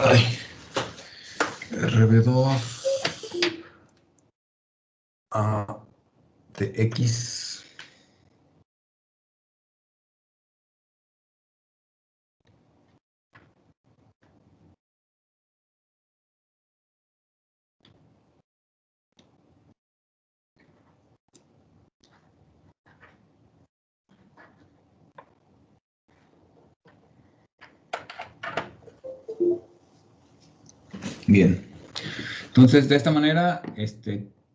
Ay, RB2 a TX. Bien. Entonces, de esta manera,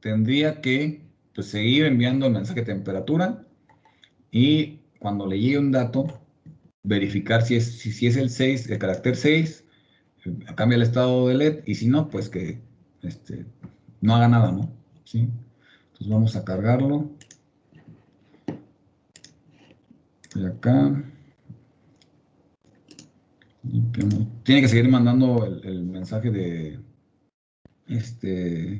tendría que pues, seguir enviando el mensaje de temperatura y cuando le llegue un dato, verificar si es el 6, el carácter 6, cambia el estado de LED y si no, pues que no haga nada, ¿no? ¿Sí? Entonces vamos a cargarlo. Y acá. Tiene que seguir mandando el mensaje de el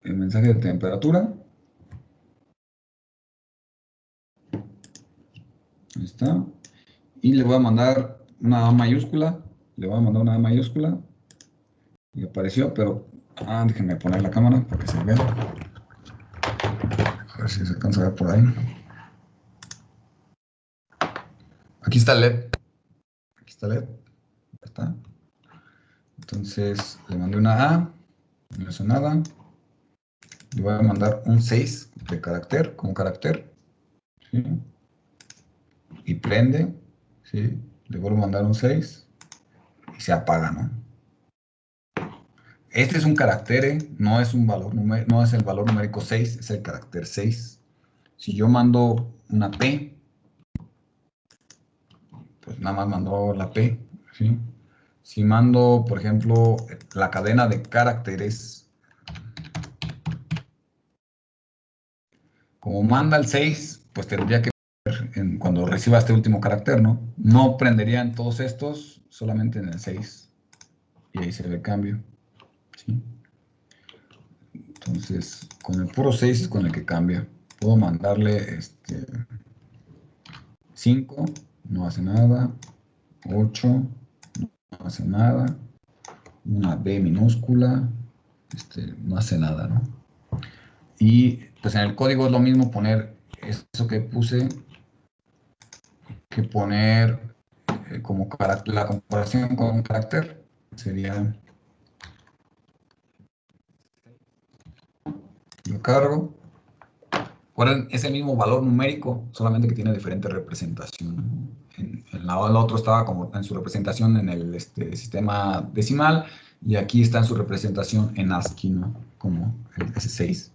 mensaje de temperatura. Ahí está. Y le voy a mandar una A mayúscula. Le voy a mandar una A mayúscula. Y apareció, pero déjenme poner la cámara para que se vea. A ver si se alcanza a ver por ahí. Aquí está el LED. Aquí está el LED. Ahí está. Entonces le mandé una A. No hizo nada. Le voy a mandar un 6 de carácter, como carácter. ¿Sí? Y prende. ¿Sí? Le vuelvo a mandar un 6. Y se apaga, ¿no? Este es un carácter, no es un valor, no es el valor numérico 6, es el carácter 6. Si yo mando una P, pues nada más mandó la P, ¿sí? Si mando, por ejemplo, la cadena de caracteres, como manda el 6, pues tendría que ver cuando reciba este último carácter, ¿no? No prendería en todos estos, solamente en el 6. Y ahí se ve el cambio, ¿sí? Entonces, con el puro 6 es con el que cambia. Puedo mandarle 5, no hace nada. 8, no hace nada. Una B minúscula, no hace nada, ¿no? Y pues en el código es lo mismo poner eso que puse, que poner como la comparación con un carácter. Sería, lo cargo. Recuerden, es el mismo valor numérico, solamente que tiene diferente representación. En el otro estaba como en su representación en el sistema decimal, y aquí está en su representación en ASCII, ¿no? Como el S6.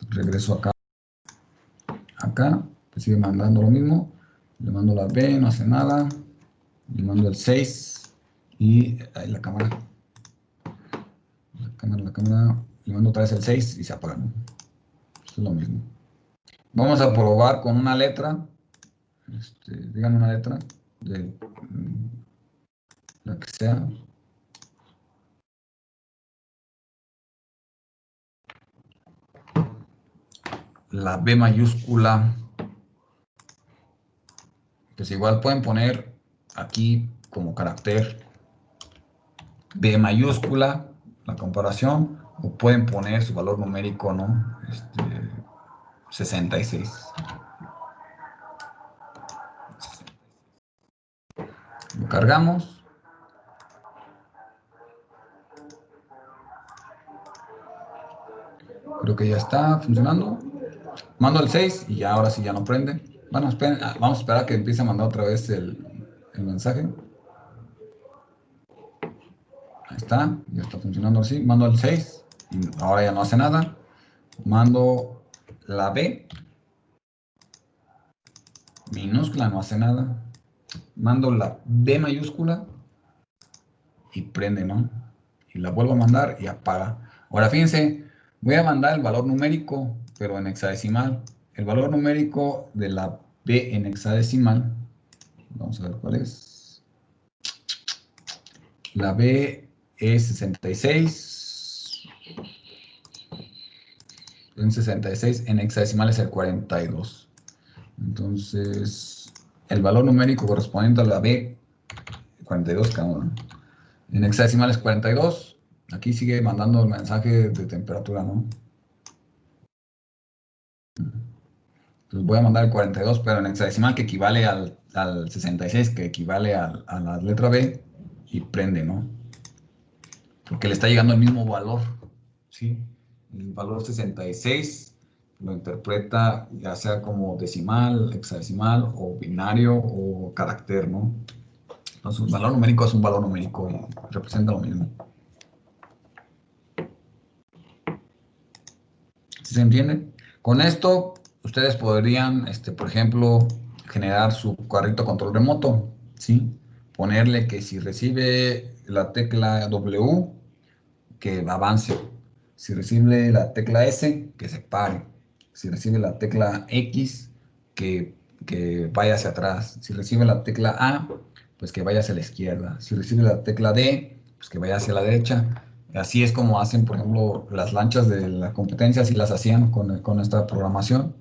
Regreso acá. Acá, pues sigue mandando lo mismo. Le mando la B, no hace nada. Le mando el 6 y ahí la cámara. La cámara. Le mando otra vez el 6 y se apaga, ¿no? Esto es lo mismo. Vamos a probar con una letra. Díganme una letra de la que sea. La B mayúscula. Pues igual pueden poner aquí como carácter B mayúscula, la comparación, o pueden poner su valor numérico, ¿no? 66. Lo cargamos. Creo que ya está funcionando. Mando el 6 y ya ahora sí ya no prende. Bueno, esperen, vamos a esperar a que empiece a mandar otra vez el mensaje. Ahí está, ya está funcionando así. Mando el 6 y ahora ya no hace nada. Mando la B minúscula, no hace nada. Mando la B mayúscula y prende, ¿no? Y la vuelvo a mandar y apaga. Ahora fíjense, voy a mandar el valor numérico, pero en hexadecimal. El valor numérico de la B en hexadecimal, vamos a ver cuál es. La B es 66. En 66, en hexadecimal es el 42. Entonces, el valor numérico correspondiente a la B, 42 cada uno. En hexadecimal es 42. Aquí sigue mandando el mensaje de temperatura, ¿no? Entonces voy a mandar el 42, pero en hexadecimal, que equivale al 66, que equivale a la letra B, y prende, ¿no? Porque le está llegando el mismo valor, ¿sí? El valor 66 lo interpreta ya sea como decimal, hexadecimal, o binario, o carácter, ¿no? Entonces, un valor numérico es un valor numérico y representa lo mismo. ¿Sí se entiende? Con esto, ustedes podrían, por ejemplo, generar su carrito control remoto, ¿sí? Ponerle que si recibe la tecla W, que avance. Si recibe la tecla S, que se pare. Si recibe la tecla X, que vaya hacia atrás. Si recibe la tecla A, pues que vaya hacia la izquierda. Si recibe la tecla D, pues que vaya hacia la derecha. Así es como hacen, por ejemplo, las lanchas de la competencia, así las hacían con esta programación.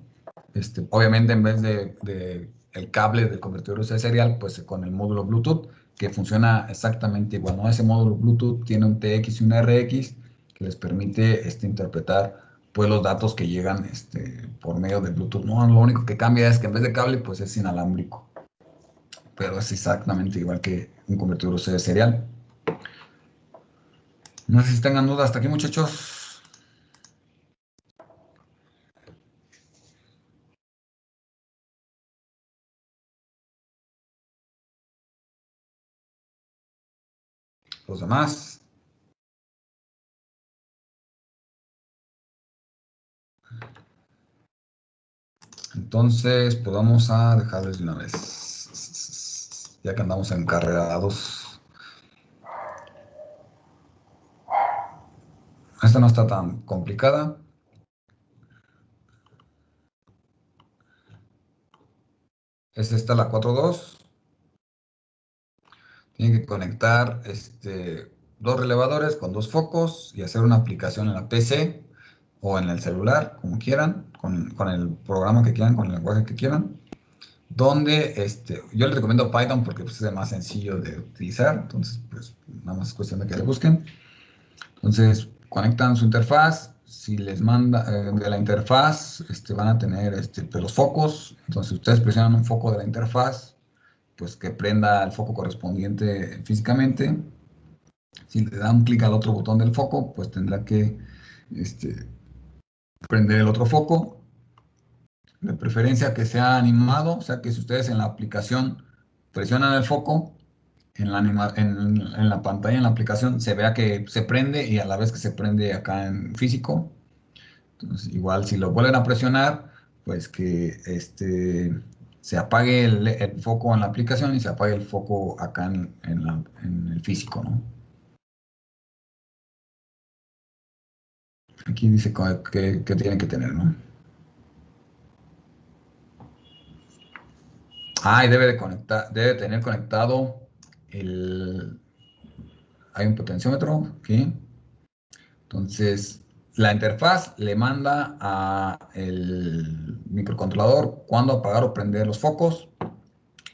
Obviamente, en vez de el cable del convertidor USB serial, pues con el módulo Bluetooth, que funciona exactamente igual, ¿no? Ese módulo Bluetooth tiene un TX y un RX que les permite interpretar pues los datos que llegan por medio de Bluetooth, ¿no? Lo único que cambia es que en vez de cable, pues es inalámbrico, pero es exactamente igual que un convertidor USB serial. No sé si tengan dudas hasta aquí, muchachos. Los demás. Entonces, pues vamos a dejarles de una vez, ya que andamos encarregados. Esta no está tan complicada. Es esta la 4.2. Tienen que conectar dos relevadores con dos focos y hacer una aplicación en la PC o en el celular, como quieran, con el programa que quieran, con el lenguaje que quieran. donde yo les recomiendo Python porque pues, es el más sencillo de utilizar, entonces pues nada más es cuestión de que le busquen. Entonces conectan su interfaz, si les manda de la interfaz van a tener pues, los focos, entonces ustedes presionan un foco de la interfaz, pues que prenda el foco correspondiente físicamente. Si le da un clic al otro botón del foco, pues tendrá que prender el otro foco, de preferencia que sea animado, o sea que si ustedes en la aplicación presionan el foco, en la pantalla, en la aplicación, se vea que se prende y a la vez que se prende acá en físico. Entonces, igual si lo vuelven a presionar, pues que se apague el foco en la aplicación y se apague el foco acá en el físico, ¿no? Aquí dice que tienen que tener, ¿no? Ah, y debe tener conectado hay un potenciómetro aquí. Entonces, la interfaz le manda a el microcontrolador cuándo apagar o prender los focos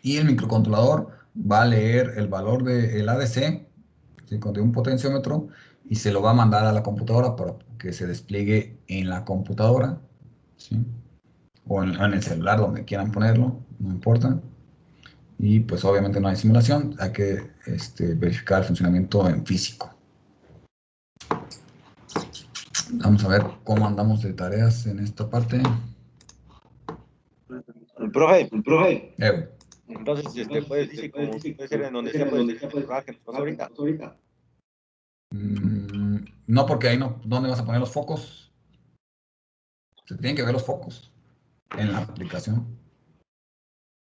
y el microcontrolador va a leer el valor del ADC, ¿sí? De un potenciómetro y se lo va a mandar a la computadora para que se despliegue en la computadora, ¿sí? O en el celular, donde quieran ponerlo, no importa. Y pues obviamente no hay simulación, hay que verificar el funcionamiento en físico. Vamos a ver cómo andamos de tareas en esta parte. Profe, Eh, entonces, puedes decir, como puede ser en donde sea, puedes decir el programa que nos pasó ahorita. no, porque ahí no, ¿dónde vas a poner los focos? Se tienen que ver los focos en la aplicación.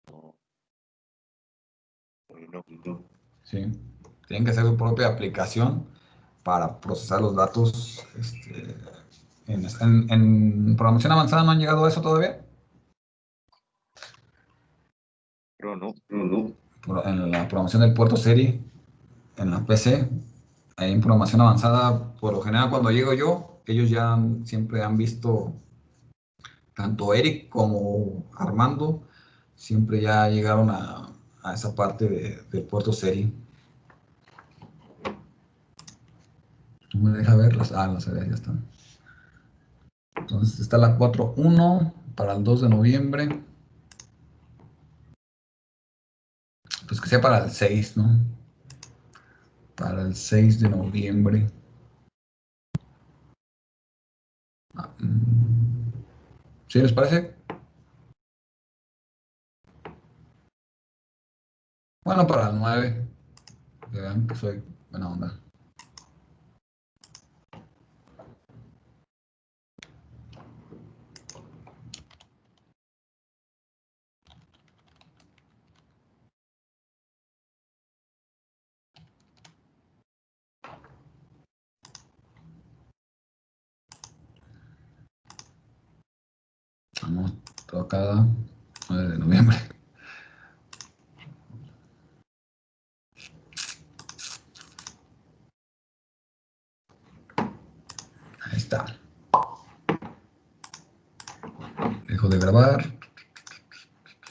No. ¿Sí? Tienen que hacer su propia aplicación para procesar los datos. En programación avanzada no han llegado a eso todavía. Pero no. En la programación del puerto serie, en la PC, ahí en programación avanzada, por lo general cuando llego yo, ellos ya siempre han visto, tanto Eric como Armando, siempre ya llegaron a esa parte del puerto serie. No me deja ver las áreas ya están. Entonces está la 4.1 para el 2 de noviembre. Pues que sea para el 6, ¿no? Para el 6 de noviembre. ¿Sí les parece? Bueno, para el 9. Que vean que soy buena onda. Vamos, todo cada 9 de noviembre. Ahí está. Dejo de grabar.